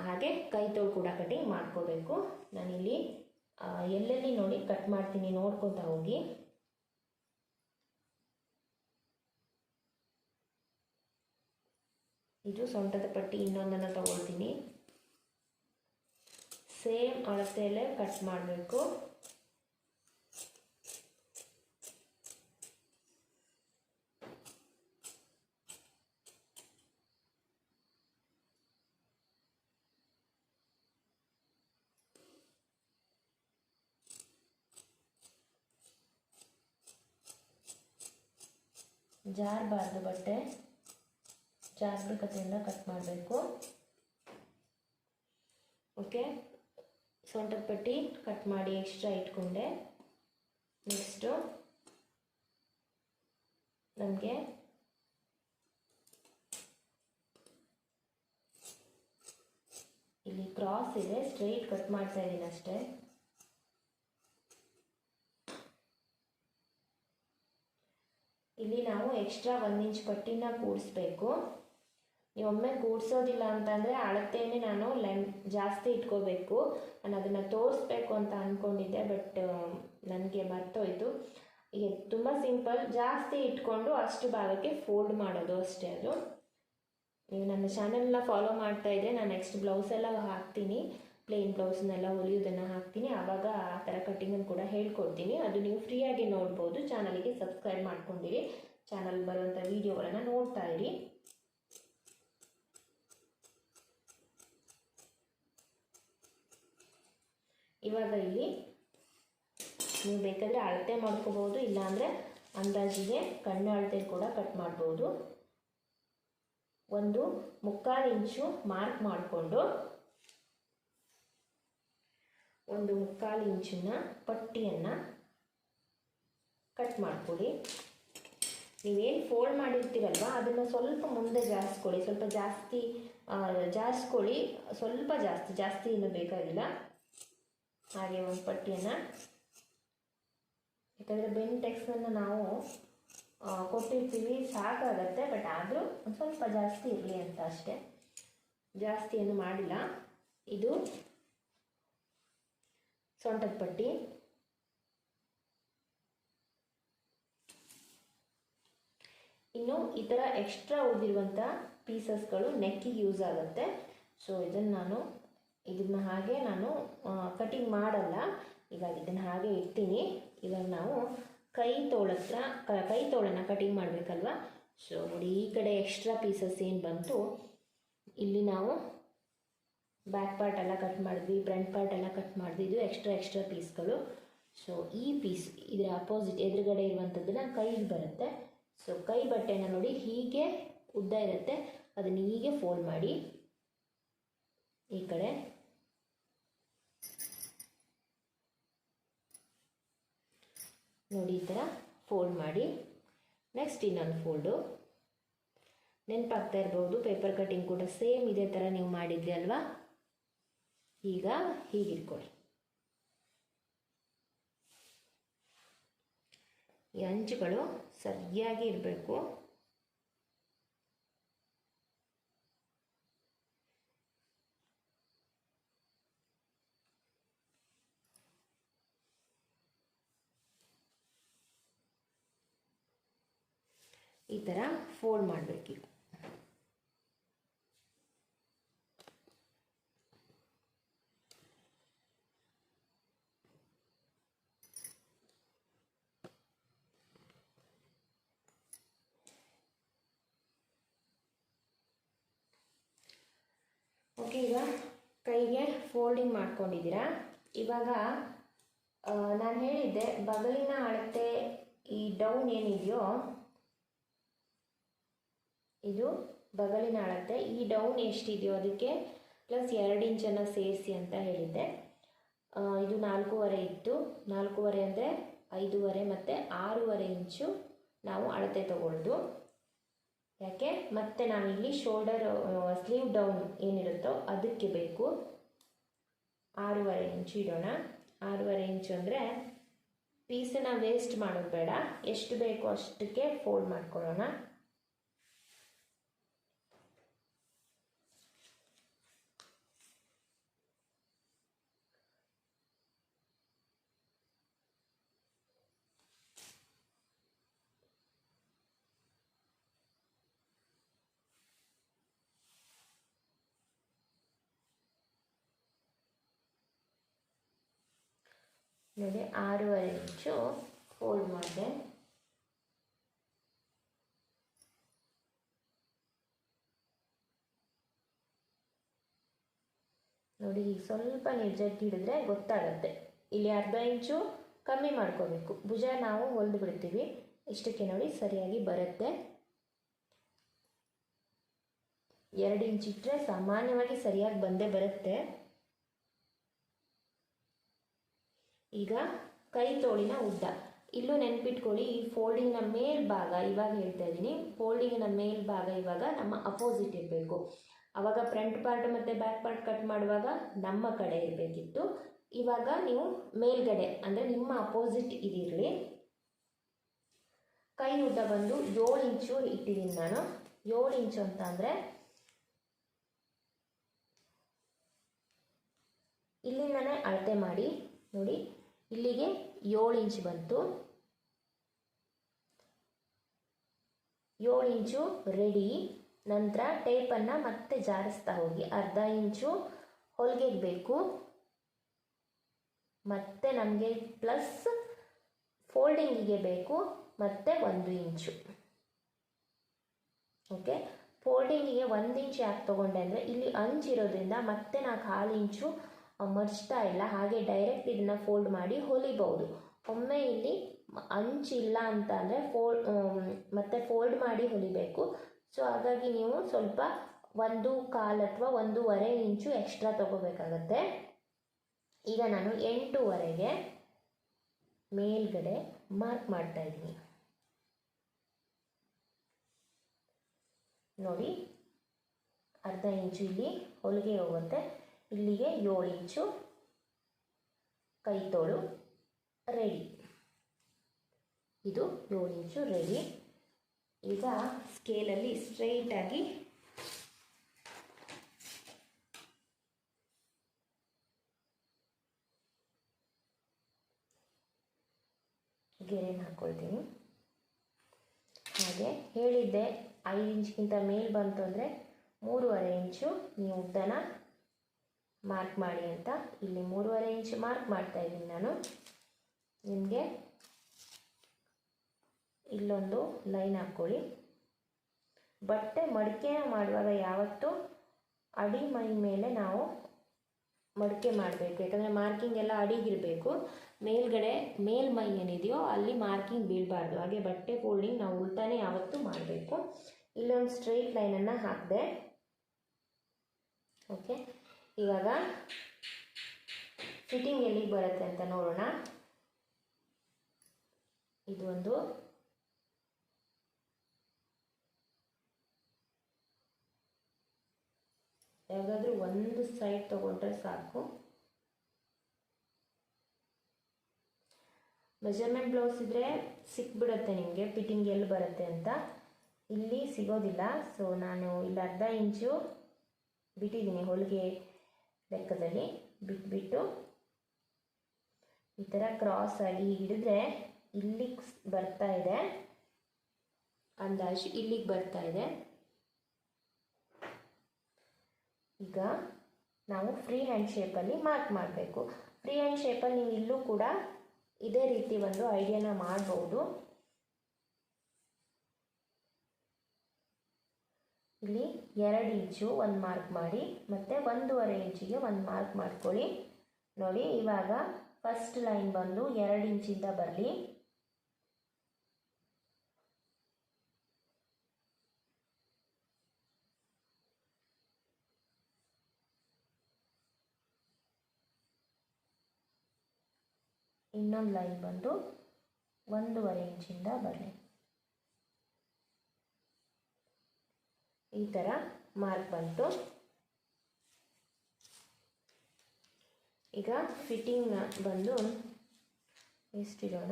[SPEAKER 1] ಹಾಗೆ ಕೈ ತೋಳು ಕೂಡ ಕಟಿಂಗ್ ಮಾಡ್ಕೋಬೇಕು. ನಾನಿಲ್ಲಿ ಎಲ್ಲೆಲ್ಲಿ ನೋಡಿ ಕಟ್ ಮಾಡ್ತೀನಿ, ನೋಡ್ಕೊತಾ ಹೋಗಿ. ಇದು ಸೊಂಟದ ಪಟ್ಟಿ ಇನ್ನೊಂದನ್ನು ತಗೊಳ್ತೀನಿ. ಸೇಮ್ ಅಳತೆಯಲ್ಲೇ ಕಟ್ ಮಾಡಬೇಕು. ಜಾರಬಾರ್ದು, ಬಟ್ಟೆ ಜಾಗರೂಕತೆಯಿಂದ ಕಟ್ ಮಾಡಬೇಕು. ಓಕೆ, ಸೊಂಟದ ಪಟ್ಟಿ ಕಟ್ ಮಾಡಿ ಎಕ್ಸ್ಟ್ರಾ ಇಟ್ಕೊಂಡೆ. ನೆಕ್ಸ್ಟು ನಮಗೆ ಇಲ್ಲಿ ಕ್ರಾಸ್ ಇದೆ, ಸ್ಟ್ರೈಟ್ ಕಟ್ ಮಾಡ್ತಾ ಇದ್ದೀನಿ ಅಷ್ಟೇ. ಇಲ್ಲಿ ನಾವು ಎಕ್ಸ್ಟ್ರಾ 1 ಇಂಚ್ ಪಟ್ಟಿನ ಕೂಡಿಸ್ಬೇಕು. ನೀವೊಮ್ಮೆ ಕೂಡಿಸೋದಿಲ್ಲ ಅಂತಂದರೆ ಅಳತೆಯೇ ನಾನು ಜಾಸ್ತಿ ಇಟ್ಕೋಬೇಕು. ನಾನು ಅದನ್ನು ತೋರಿಸ್ಬೇಕು ಅಂತ ಅಂದ್ಕೊಂಡಿದ್ದೆ, ಬಟ್ ನನಗೆ ಮರ್ತೋಯ್ತು. ಈಗ ತುಂಬ ಸಿಂಪಲ್, ಜಾಸ್ತಿ ಇಟ್ಕೊಂಡು ಅಷ್ಟು ಭಾಗಕ್ಕೆ ಫೋಲ್ಡ್ ಮಾಡೋದು ಅಷ್ಟೇ. ಅದು ನೀವು ನನ್ನ ಚಾನಲ್ನ ಫಾಲೋ ಮಾಡ್ತಾ ಇದ್ದರೆ ನಾನು ನೆಕ್ಸ್ಟ್ ಬ್ಲೌಸೆಲ್ಲ ಹಾಕ್ತೀನಿ, ಪ್ಲೇನ್ ಬ್ಲೌಸ್ನೆಲ್ಲ ಹೊಲಿಯೋದನ್ನು ಹಾಕ್ತೀನಿ. ಆವಾಗ ಆ ಥರ ಕಟ್ಟಿಂಗನ್ನು ಕೂಡ ಹೇಳ್ಕೊಡ್ತೀನಿ. ಅದು ನೀವು ಫ್ರೀಯಾಗಿ ನೋಡ್ಬೋದು. ಚಾನಲಿಗೆ ಸಬ್ಸ್ಕ್ರೈಬ್ ಮಾಡ್ಕೊಂಡಿರಿ, ಚಾನಲ್ ಬರುವಂಥ ವೀಡಿಯೋಗಳನ್ನು ನೋಡ್ತಾ ಇರಿ. ಇವಾಗ ಇಲ್ಲಿ ನೀವು ಬೇಕಾದರೆ ಅಳತೆ ಮಾಡ್ಕೋಬೋದು, ಇಲ್ಲಾಂದರೆ ಅಂದಾಜಿಗೆ ಕಣ್ಣು ಅಳತೆ ಕೂಡ ಕಟ್ ಮಾಡ್ಬೋದು. 1.25 ಇಂಚು ಮಾರ್ಕ್ ಮಾಡಿಕೊಂಡು 1.25 ಇಂಚಿನ ಪಟ್ಟಿಯನ್ನು ಕಟ್ ಮಾಡ್ಕೊಳ್ಳಿ. ನೀವೇನು ಫೋಲ್ಡ್ ಮಾಡಿರ್ತೀರಲ್ವ ಅದನ್ನು ಸ್ವಲ್ಪ ಮುಂದೆ ಜಾರಿಸ್ಕೊಳ್ಳಿ, ಸ್ವಲ್ಪ ಜಾಸ್ತಿ ಜಾರಿಸ್ಕೊಳ್ಳಿ, ಸ್ವಲ್ಪ ಜಾಸ್ತಿ ಇನ್ನೂ ಬೇಕಾಗಿಲ್ಲ. ಹಾಗೆ ಒಂದು ಪಟ್ಟಿಯನ್ನು, ಯಾಕಂದರೆ ಬೆಂಟೆಕ್ಸನ್ನು ನಾವು ಕೊಟ್ಟಿರ್ತೀವಿ ಸಾಕಾಗತ್ತೆ, ಬಟ್ ಆದರೂ ಒಂದು ಸ್ವಲ್ಪ ಜಾಸ್ತಿ ಇರಲಿ ಅಂತ ಅಷ್ಟೇ, ಜಾಸ್ತಿ ಏನು ಮಾಡಿಲ್ಲ. ಇದು ಸೊಂಟದ ಪಟ್ಟಿ. ಇನ್ನು ಈ ಥರ ಎಕ್ಸ್ಟ್ರಾ ಉಳಿದಿರುವಂಥ ಪೀಸಸ್ಗಳು ನೆಕ್ಕಿಗೆ ಯೂಸ್ ಆಗುತ್ತೆ. ಸೊ ಇದನ್ನು ಹಾಗೆ ನಾನು ಕಟಿಂಗ್ ಮಾಡಲ್ಲ, ಇವಾಗ ಇದನ್ನು ಹಾಗೆ ಇಡ್ತೀನಿ. ಇವಾಗ ನಾವು ಕೈ ತೋಳನ್ನು ಕಟಿಂಗ್ ಮಾಡಬೇಕಲ್ವ. ಸೊ ನೋಡಿ, ಈ ಕಡೆ ಎಕ್ಸ್ಟ್ರಾ ಪೀಸಸ್ ಏನು ಬಂತು, ಇಲ್ಲಿ ನಾವು ಬ್ಯಾಕ್ ಪಾರ್ಟ್ ಎಲ್ಲ ಕಟ್ ಮಾಡಿದ್ವಿ, ಫ್ರಂಟ್ ಪಾರ್ಟ್ ಎಲ್ಲ ಕಟ್ ಮಾಡಿದ್ವಿ, ಇದು ಎಕ್ಸ್ಟ್ರಾ ಪೀಸ್ಗಳು. ಸೊ ಈ ಪೀಸ್ ಇದರ ಅಪೋಸಿಟ್ ಎದುರುಗಡೆ ಇರುವಂಥದ್ದನ್ನು ಕೈಗೆ ಬರುತ್ತೆ. ಸೊ ಕೈ ಬಟ್ಟೆನ ನೋಡಿ ಹೀಗೆ ಉದ್ದ ಇರುತ್ತೆ, ಅದನ್ನು ಹೀಗೆ ಫೋಲ್ಡ್ ಮಾಡಿ ಈ ಕಡೆ ನೋಡಿ, ಈ ಥರ ಫೋಲ್ಡ್ ಮಾಡಿ. ನೆಕ್ಸ್ಟ್ ಇನ್ನೊಂದು ಫೋಲ್ಡು. ನೆನಪಾಗ್ತಾ ಇರ್ಬೋದು, ಪೇಪರ್ ಕಟಿಂಗ್ ಕೂಡ ಸೇಮ್ ಇದೇ ಥರ ನೀವು ಮಾಡಿದ್ರಿ ಅಲ್ವಾ. ಈಗ ಹೀಗಿಟ್ಕೊಳ್ಳಿ, ಈ ಅಂಚುಗಳು ಸರಿಯಾಗಿ ಇರಬೇಕು. ಈ ಥರ ಫೋಲ್ಡ್ ಮಾಡಬೇಕೀಗ. ಓಕೆ, ಈಗ ಕೈಗೆ ಫೋಲ್ಡಿಂಗ್ ಮಾಡ್ಕೊಂಡಿದ್ದೀರಾ. ಇವಾಗ ನಾನು ಹೇಳಿದ್ದೆ ಬಗಲಿನ ಅಳತೆ, ಈ ಡೌನ್ ಏನಿದೆಯೋ ಇದು ಬಗಲಿನ ಅಳತೆ, ಈ ಡೌನ್ ಎಷ್ಟಿದೆಯೋ ಅದಕ್ಕೆ ಪ್ಲಸ್ 2 ಇಂಚನ್ನು ಸೇರಿಸಿ ಅಂತ ಹೇಳಿದ್ದೆ. ಇದು 4.5 ಇತ್ತು, 4.5 ಅಂದರೆ 5.5 ಮತ್ತು 6.5 ಇಂಚು ನಾವು ಅಳತೆ ತಗೊಳ್ಳೋದು. ಯಾಕೆ ಮತ್ತೆ ನಾವಿಲ್ಲಿ ಶೋಲ್ಡರ್ ಸ್ಲೀವ್ ಡೌನ್ ಏನಿರುತ್ತೋ ಅದಕ್ಕೆ ಬೇಕು 6.5 ಇಂಚು ಇಡೋಣ. 6.5 ಇಂಚು ಅಂದರೆ ಪೀಸನ್ನು ವೇಸ್ಟ್ ಮಾಡೋದು ಬೇಡ, ಎಷ್ಟು ಬೇಕೋ ಅಷ್ಟಕ್ಕೆ ಫೋಲ್ಡ್ ಮಾಡ್ಕೊಳ್ಳೋಣ. ನೋಡಿ, 6.5 ಇಂಚು ಫೋಲ್ಡ್ ಮಾಡಿದೆ. ನೋಡಿ, ಈಗ ಸ್ವಲ್ಪ ನಿರ್ಜಟ್ಟಿ ಹಿಡಿದ್ರೆ ಗೊತ್ತಾಗತ್ತೆ. ಇಲ್ಲಿ 1/2 ಇಂಚು ಕಮ್ಮಿ ಮಾಡ್ಕೋಬೇಕು, ಭುಜ ನಾವು ಹೊಲಿದು ಬಿಡ್ತೀವಿ. ಇಷ್ಟಕ್ಕೆ ನೋಡಿ ಸರಿಯಾಗಿ ಬರುತ್ತೆ. 2 ಇಂಚ್ ಇಟ್ಟರೆ ಸಾಮಾನ್ಯವಾಗಿ ಸರಿಯಾಗಿ ಬಂದೇ ಬರುತ್ತೆ. ಈಗ ಕೈ ತೋಳಿನ ಉದ್ದ ಇಲ್ಲೂ ನೆನ್ಪಿಟ್ಕೊಳ್ಳಿ, ಈ ಫೋಲ್ಡಿಂಗ್ನ ಮೇಲ್ಭಾಗ, ಇವಾಗ ಹೇಳ್ತಾ ಇದ್ದೀನಿ, ಫೋಲ್ಡಿಂಗಿನ ಮೇಲ್ಭಾಗ ಇವಾಗ ನಮ್ಮ ಅಪೋಸಿಟ್ ಇರಬೇಕು. ಆವಾಗ ಫ್ರಂಟ್ ಪಾರ್ಟ್ ಮತ್ತು ಬ್ಯಾಕ್ ಪಾರ್ಟ್ ಕಟ್ ಮಾಡುವಾಗ ನಮ್ಮ ಕಡೆ ಇರಬೇಕಿತ್ತು. ಇವಾಗ ನೀವು ಮೇಲ್ಗಡೆ ಅಂದರೆ ನಿಮ್ಮ ಅಪೋಸಿಟ್ ಇದಿರಲಿ. ಕೈ ಉದ್ದ ಬಂದು 7 ಇಂಚು ಇಟ್ಟಿದ್ದೀನಿ ನಾನು. 7 ಇಂಚು ಅಂತ ಅಂದರೆ ಇಲ್ಲಿಂದನೇ ಅಳತೆ ಮಾಡಿ ನೋಡಿ, ಇಲ್ಲಿಗೆ 7 ಇಂಚು ಬಂತು. 7 ಇಂಚು ರೆಡಿ. ನಂತರ ಟೇಪನ್ನು ಮತ್ತೆ ಜಾರಿಸ್ತಾ ಹೋಗಿ 1/2 ಇಂಚು ಹೊಲಿಗೆಗೆ ಬೇಕು, ಮತ್ತು ನಮಗೆ ಪ್ಲಸ್ ಫೋಲ್ಡಿಂಗಿಗೆ ಬೇಕು ಮತ್ತು 1 ಇಂಚು. ಓಕೆ, ಫೋಲ್ಡಿಂಗಿಗೆ 1 ಇಂಚು ಯಾಕೆ ತೊಗೊಂಡೆ ಅಂದರೆ ಇಲ್ಲಿ ಅಂಚಿರೋದ್ರಿಂದ ಮತ್ತೆ ನಾನು 1/4 ಇಂಚು ಮರ್ಚ್ತಾ ಇಲ್ಲ, ಹಾಗೆ ಡೈರೆಕ್ಟ್ ಇದನ್ನು ಫೋಲ್ಡ್ ಮಾಡಿ ಹೊಲಿಬಹುದು. ಒಮ್ಮೆ ಇಲ್ಲಿ ಅಂಚಿಲ್ಲ ಅಂತ ಅಂದರೆ ಮತ್ತೆ ಫೋಲ್ಡ್ ಮಾಡಿ ಹೊಲಿಬೇಕು. ಸೊ ಹಾಗಾಗಿ ನೀವು ಸ್ವಲ್ಪ 1/4 ಅಥವಾ 1.5 ಇಂಚು ಎಕ್ಸ್ಟ್ರಾ ತಗೋಬೇಕಾಗತ್ತೆ. ಈಗ ನಾನು 8.5ಗೆ ಮೇಲ್ಗಡೆ ಮಾರ್ಕ್ ಮಾಡ್ತಾ ಇದ್ದೀನಿ. ನೋಡಿ, 1/2 ಇಂಚು ಇಲ್ಲಿ ಹೊಲಿಗೆ ಹೋಗುತ್ತೆ, ಇಲ್ಲಿಗೆ 7 ಇಂಚು ಕೈ ತೋಳು ರೆಡಿ. ಇದು 7 ಇಂಚು ರೆಡಿ. ಈಗ ಸ್ಕೇಲಲ್ಲಿ ಸ್ಟ್ರೈಟಾಗಿ ಗೆರೆನ ಹಾಕ್ಕೊಳ್ತೀನಿ. ಹಾಗೆ ಹೇಳಿದ್ದೆ 5 ಇಂಚ್ಗಿಂತ ಮೇಲೆ ಬಂತು ಅಂದರೆ 3.5 ಇಂಚು ನೀವು ಉದ್ದನ ಮಾರ್ಕ್ ಮಾಡಿ ಅಂತ. ಇಲ್ಲಿ 3.5 ಇಂಚು ಮಾರ್ಕ್ ಮಾಡ್ತಾ ಇದ್ದೀನಿ ನಾನು. ನಿಮಗೆ ಇಲ್ಲೊಂದು ಲೈನ್ ಹಾಕ್ಕೊಳ್ಳಿ. ಬಟ್ಟೆ ಮಡಿಕೆ ಮಾಡುವಾಗ ಯಾವತ್ತೂ ಅಡಿ ಮೈ ಮೇಲೆ ನಾವು ಮಡಿಕೆ ಮಾಡಬೇಕು, ಯಾಕಂದರೆ ಮಾರ್ಕಿಂಗ್ ಎಲ್ಲ ಅಡಿಗಿರಬೇಕು. ಮೇಲ್ಗಡೆ ಮೇಲ್ಮೈ ಏನಿದೆಯೋ ಅಲ್ಲಿ ಮಾರ್ಕಿಂಗ್ ಬೀಳಬಾರ್ದು. ಹಾಗೆ ಬಟ್ಟೆ ಫೋಲ್ಡಿಂಗ್ ನಾವು ಉಲ್ಟಾನೇ ಯಾವತ್ತೂ ಮಾಡಬೇಕು. ಇಲ್ಲೊಂದು ಸ್ಟ್ರೈಟ್ ಲೈನನ್ನು ಹಾಕಿದೆ. ಓಕೆ, ಇವಾಗ ಫಿಟ್ಟಿಂಗ್ ಎಲ್ಲಿಗೆ ಬರುತ್ತೆ ಅಂತ ನೋಡೋಣ. ಇದು ಒಂದು ಯಾವುದಾದ್ರೂ ಒಂದು ಸೈಡ್ ತಗೊಂಡ್ರೆ ಸಾಕು. ಮೆಜರ್ಮೆಂಟ್ ಬ್ಲೌಸ್ ಇದ್ದರೆ ಸಿಕ್ಬಿಡುತ್ತೆ ನಿಮಗೆ ಫಿಟ್ಟಿಂಗ್ ಎಲ್ಲಿ ಬರುತ್ತೆ ಅಂತ. ಇಲ್ಲಿ ಸಿಗೋದಿಲ್ಲ. ಸೊ ನಾನು ಇಲ್ಲಿ 1/2 ಇಂಚು ಬಿಟ್ಟಿದ್ದೀನಿ ಹೊಲಿಗೆ ಲೆಕ್ಕದಲ್ಲಿ. ಬಿಟ್ಬಿಟ್ಟು ಈ ಥರ ಕ್ರಾಸ್ ಆಗಿ ಹಿಡಿದ್ರೆ ಇಲ್ಲಿಗೆ ಬರ್ತಾ ಇದೆ, ಅಂದಾಜು ಇಲ್ಲಿಗೆ ಬರ್ತಾ ಇದೆ. ಈಗ ನಾವು ಫ್ರೀ ಹ್ಯಾಂಡ್ ಶೇಪಲ್ಲಿ ಮಾರ್ಕ್ ಮಾಡಬೇಕು. ಫ್ರೀ ಹ್ಯಾಂಡ್ ಶೇಪಲ್ಲಿ ನೀವು ಇಲ್ಲೂ ಕೂಡ ಇದೇ ರೀತಿ ಒಂದು ಐಡಿಯಾನ ಮಾಡ್ಬೋದು. ಇಲ್ಲಿ 2 ಇಂಚು ಒಂದು ಮಾರ್ಕ್ ಮಾಡಿ, ಮತ್ತು 1.5 ಇಂಚಿಗೆ ಒಂದು ಮಾರ್ಕ್ ಮಾಡ್ಕೊಳ್ಳಿ. ನೋಡಿ, ಇವಾಗ ಫಸ್ಟ್ ಲೈನ್ ಬಂದು 2 ಇಂಚಿಂದ ಬರಲಿ. ಇನ್ನೊಂದು ಲೈನ್ ಬಂದು 1.5 ಇಂಚಿಂದ ಬರಲಿ. ಈ ಥರ ಮಾರ್ಕ್ ಬಂತು. ಈಗ ಫಿಟ್ಟಿಂಗ್ ಬಂದು ಎಷ್ಟಿರೋಣ,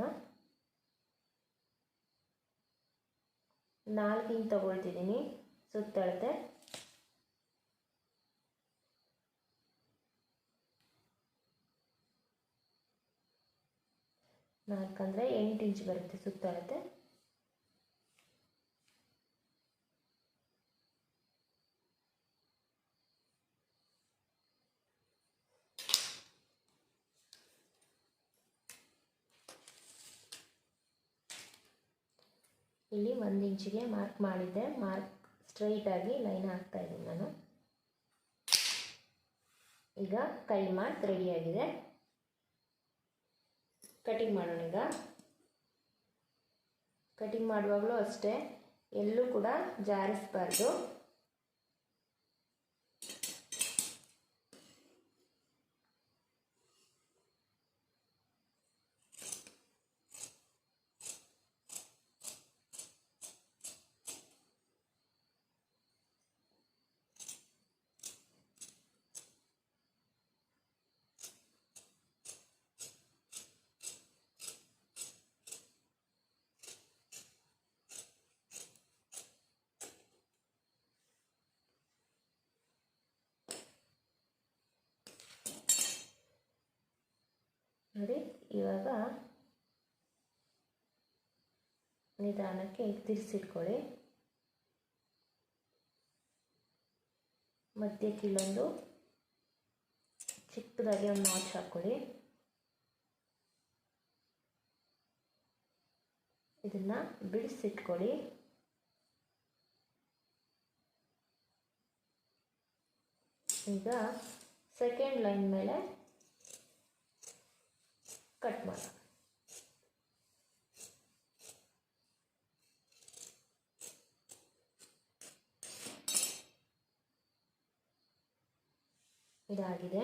[SPEAKER 1] 4 ಇಂಚ್ ತಗೊಳ್ತಿದ್ದೀನಿ ಸುತ್ತಳತೆ. ನಾಲ್ಕಂದರೆ 8 ಇಂಚ್ ಬರುತ್ತೆ ಸುತ್ತಳತೆ. ಇಲ್ಲಿ 1 ಇಂಚಿಗೆ ಮಾರ್ಕ್ ಮಾಡಿದ್ದೆ. ಮಾರ್ಕ್ ಸ್ಟ್ರೈಟಾಗಿ ಲೈನ್ ಹಾಕ್ತಾ ಇದ್ದೀನಿ ನಾನು. ಈಗ ಕೈ ಮಾರ್ಕ್ ರೆಡಿಯಾಗಿದೆ. ಕಟಿಂಗ್ ಮಾಡೋಣ. ಈಗ ಕಟಿಂಗ್ ಮಾಡುವಾಗಲೂ ಅಷ್ಟೇ, ಎಲ್ಲೂ ಕೂಡ ಜಾರಿಸಬಾರ್ದು. ನೋಡಿ, ಇವಾಗ ನಿಧಾನಕ್ಕೆ ತಿರ್ಸಿಟ್ಕೊಳ್ಳಿ. ಮಧ್ಯಕ್ಕೆ ಇಲ್ಲೊಂದು ಚಿಕ್ಕದಾಗಿ ಒಂದು ನಾಚ್ ಹಾಕ್ಕೊಳ್ಳಿ. ಇದನ್ನು ಬಿಡಿಸಿಟ್ಕೊಳ್ಳಿ. ಈಗ ಸೆಕೆಂಡ್ ಲೈನ್ ಮೇಲೆ ಕಟ್ ಮಾಡೋಣ. ಇದಾಗಿದೆ.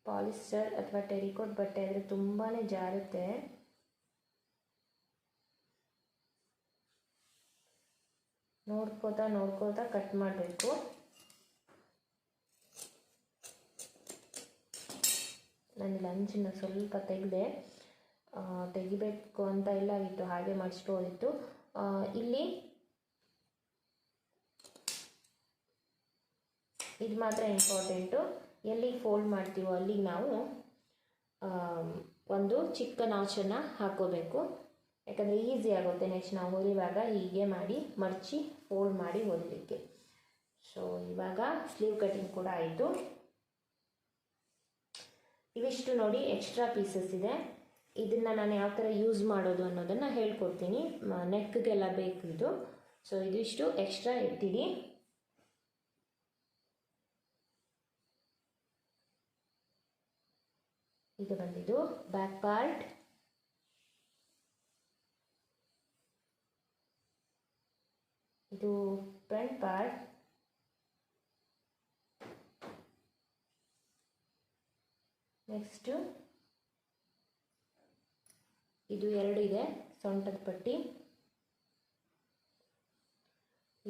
[SPEAKER 1] ಪಾಲಿಸ್ಟರ್ ಅಥವಾ ಟೆರಿಕೋಟ್ ಬಟ್ಟೆ ಆದರೆ ತುಂಬಾ ಜಾರುತ್ತೆ. ನೋಡ್ಕೋತಾ ಕಟ್ ಮಾಡಬೇಕು. ನಾನು ಲಂಚನ್ನ ಸ್ವಲ್ಪ ತೆಗಿಬೇಕು ಅಂತ ಇಲ್ಲ ಆಗಿತ್ತು, ಹಾಗೆ ಮಾಡಿಸ್ಬೋದಿತ್ತು. ಇಲ್ಲಿ ಇದು ಮಾತ್ರ ಇಂಪಾರ್ಟೆಂಟು, ಎಲ್ಲಿಗೆ ಫೋಲ್ಡ್ ಮಾಡ್ತೀವೋ ಅಲ್ಲಿಗೆ ನಾವು ಒಂದು ಚಿಕ್ಕ ನಾಚನ್ನು ಹಾಕೋಬೇಕು. ಯಾಕಂದರೆ ಈಸಿ ಆಗುತ್ತೆ ನೆಕ್ಸ್ಟ್ ನಾವು ಹೊಲಿವಾಗ ಹೀಗೆ ಮಾಡಿ ಮಡಚಿ ಫೋಲ್ಡ್ ಮಾಡಿ ಹೊಲಿಲಿಕ್ಕೆ. ಸೊ ಇವಾಗ ಸ್ಲೀವ್ ಕಟಿಂಗ್ ಕೂಡ ಆಯಿತು. ಇವಿಷ್ಟು ನೋಡಿ ಎಕ್ಸ್ಟ್ರಾ ಪೀಸಸ್ ಇದೆ. ಇದನ್ನು ನಾನು ಯಾವ ಥರ ಯೂಸ್ ಮಾಡೋದು ಅನ್ನೋದನ್ನು ಹೇಳ್ಕೊಡ್ತೀನಿ. ನೆಕ್ಗೆಲ್ಲ ಬೇಕು ಇದು. ಸೊ ಇದಿಷ್ಟು ಎಕ್ಸ್ಟ್ರಾ ಎತ್ತಿಡಿ. ಇದು ಬಂದಿದ್ದು ಬ್ಯಾಕ್ ಪಾರ್ಟ್. ಇದು ಫ್ರಂಟ್ ಪಾರ್ಟ್. ನೆಕ್ಸ್ಟು ಇದು 2 ಇದೆ, ಸೊಂಟದ ಪಟ್ಟಿ.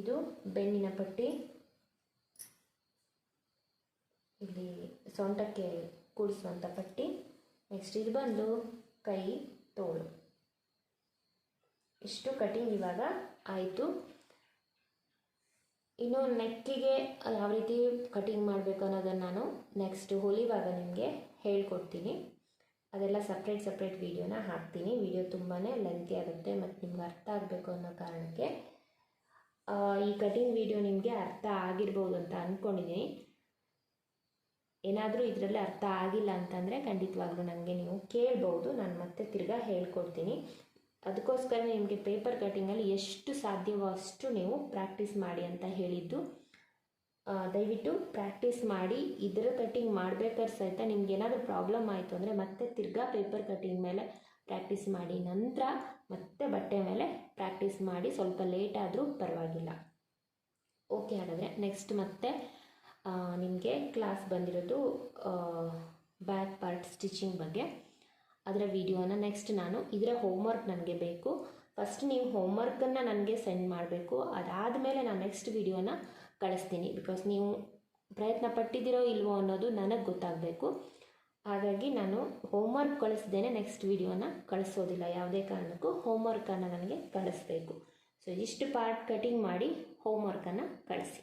[SPEAKER 1] ಇದು ಬೆನ್ನಿನ ಪಟ್ಟಿ. ಇಲ್ಲಿ ಸೊಂಟಕ್ಕೆ ಕೂಡಿಸುವಂಥ ಪಟ್ಟಿ. ನೆಕ್ಸ್ಟ್ ಇದು ಬಂದು ಕೈ ತೋಳು. ಇಷ್ಟು ಕಟಿಂಗ್ ಇವಾಗ ಆಯಿತು. ಇನ್ನು ನೆಕ್ಕಿಗೆ ಯಾವ ರೀತಿ ಕಟಿಂಗ್ ಮಾಡಬೇಕು ಅನ್ನೋದನ್ನು ನಾನು ನೆಕ್ಸ್ಟ್ ಹೊಲಿವಾಗ ನಿಮಗೆ ಹೇಳ್ಕೊಡ್ತೀನಿ. ಅದೆಲ್ಲ ಸಪ್ರೇಟ್ ವೀಡಿಯೋನ ಹಾಕ್ತೀನಿ. ವಿಡಿಯೋ ತುಂಬಾ ಲೆಂತಿ ಆಗುತ್ತೆ ಮತ್ತು ನಿಮ್ಗೆ ಅರ್ಥ ಆಗಬೇಕು ಅನ್ನೋ ಕಾರಣಕ್ಕೆ ಈ ಕಟಿಂಗ್ ವಿಡಿಯೋ ನಿಮಗೆ ಅರ್ಥ ಆಗಿರ್ಬೋದು ಅಂತ ಅಂದ್ಕೊಂಡಿದ್ದೀನಿ. ಏನಾದರೂ ಇದರಲ್ಲಿ ಅರ್ಥ ಆಗಿಲ್ಲ ಅಂತಂದರೆ ಖಂಡಿತವಾಗ್ಲೂ ನನಗೆ ನೀವು ಕೇಳ್ಬೋದು, ನಾನು ಮತ್ತೆ ತಿರ್ಗಾ ಹೇಳ್ಕೊಡ್ತೀನಿ. ಅದಕ್ಕೋಸ್ಕರ ನಿಮಗೆ ಪೇಪರ್ ಕಟ್ಟಿಂಗಲ್ಲಿ ಎಷ್ಟು ಸಾಧ್ಯವೋ ಅಷ್ಟು ನೀವು ಪ್ರಾಕ್ಟೀಸ್ ಮಾಡಿ ಅಂತ ಹೇಳಿದ್ದು. ದಯವಿಟ್ಟು ಪ್ರಾಕ್ಟೀಸ್ ಮಾಡಿ. ಇದರ ಕಟ್ಟಿಂಗ್ ಮಾಡಬೇಕಾದ್ರೆ ಸಹಿತ ನಿಮ್ಗೆ ಏನಾದರೂ ಪ್ರಾಬ್ಲಮ್ ಆಯಿತು ಅಂದರೆ ಮತ್ತೆ ತಿರ್ಗಾ ಪೇಪರ್ ಕಟ್ಟಿಂಗ್ ಮೇಲೆ ಪ್ರಾಕ್ಟೀಸ್ ಮಾಡಿ, ನಂತರ ಮತ್ತೆ ಬಟ್ಟೆ ಮೇಲೆ ಪ್ರಾಕ್ಟೀಸ್ ಮಾಡಿ. ಸ್ವಲ್ಪ ಲೇಟ್ ಆದರೂ ಪರವಾಗಿಲ್ಲ. ಓಕೆ, ಹಾಗಾದರೆ ನೆಕ್ಸ್ಟ್ ಮತ್ತೆ ನಿಮಗೆ ಕ್ಲಾಸ್ ಬಂದಿರೋದು ಬ್ಯಾಕ್ ಪಾರ್ಟ್ ಸ್ಟಿಚಿಂಗ್ ಬಗ್ಗೆ. ಅದರ ವಿಡಿಯೋನ ನೆಕ್ಸ್ಟ್ ನಾನು ಇದರ ಹೋಮ್ವರ್ಕ್ ನನಗೆ ಬೇಕು. ಫಸ್ಟ್ ನೀವು ಹೋಮ್ವರ್ಕನ್ನು ನನಗೆ ಸೆಂಡ್ ಮಾಡಬೇಕು. ಅದಾದಮೇಲೆ ನಾನು ನೆಕ್ಸ್ಟ್ ವಿಡಿಯೋನ ಕಳಿಸ್ತೀನಿ. ಬಿಕಾಸ್ ನೀವು ಪ್ರಯತ್ನ ಪಟ್ಟಿದ್ದೀರೋ ಇಲ್ವೋ ಅನ್ನೋದು ನನಗೆ ಗೊತ್ತಾಗಬೇಕು. ಹಾಗಾಗಿ ನಾನು ಹೋಮ್ವರ್ಕ್ ಕಳಿಸ್ದೇನೆ ನೆಕ್ಸ್ಟ್ ವಿಡಿಯೋನ ಕಳಿಸೋದಿಲ್ಲ. ಯಾವುದೇ ಕಾರಣಕ್ಕೂ ಹೋಮ್ವರ್ಕನ್ನು ನನಗೆ ಕಳಿಸ್ಬೇಕು. ಸೊ ಇಷ್ಟು ಪಾರ್ಟ್ ಕಟಿಂಗ್ ಮಾಡಿ ಹೋಮ್ವರ್ಕನ್ನು ಕಳಿಸಿ.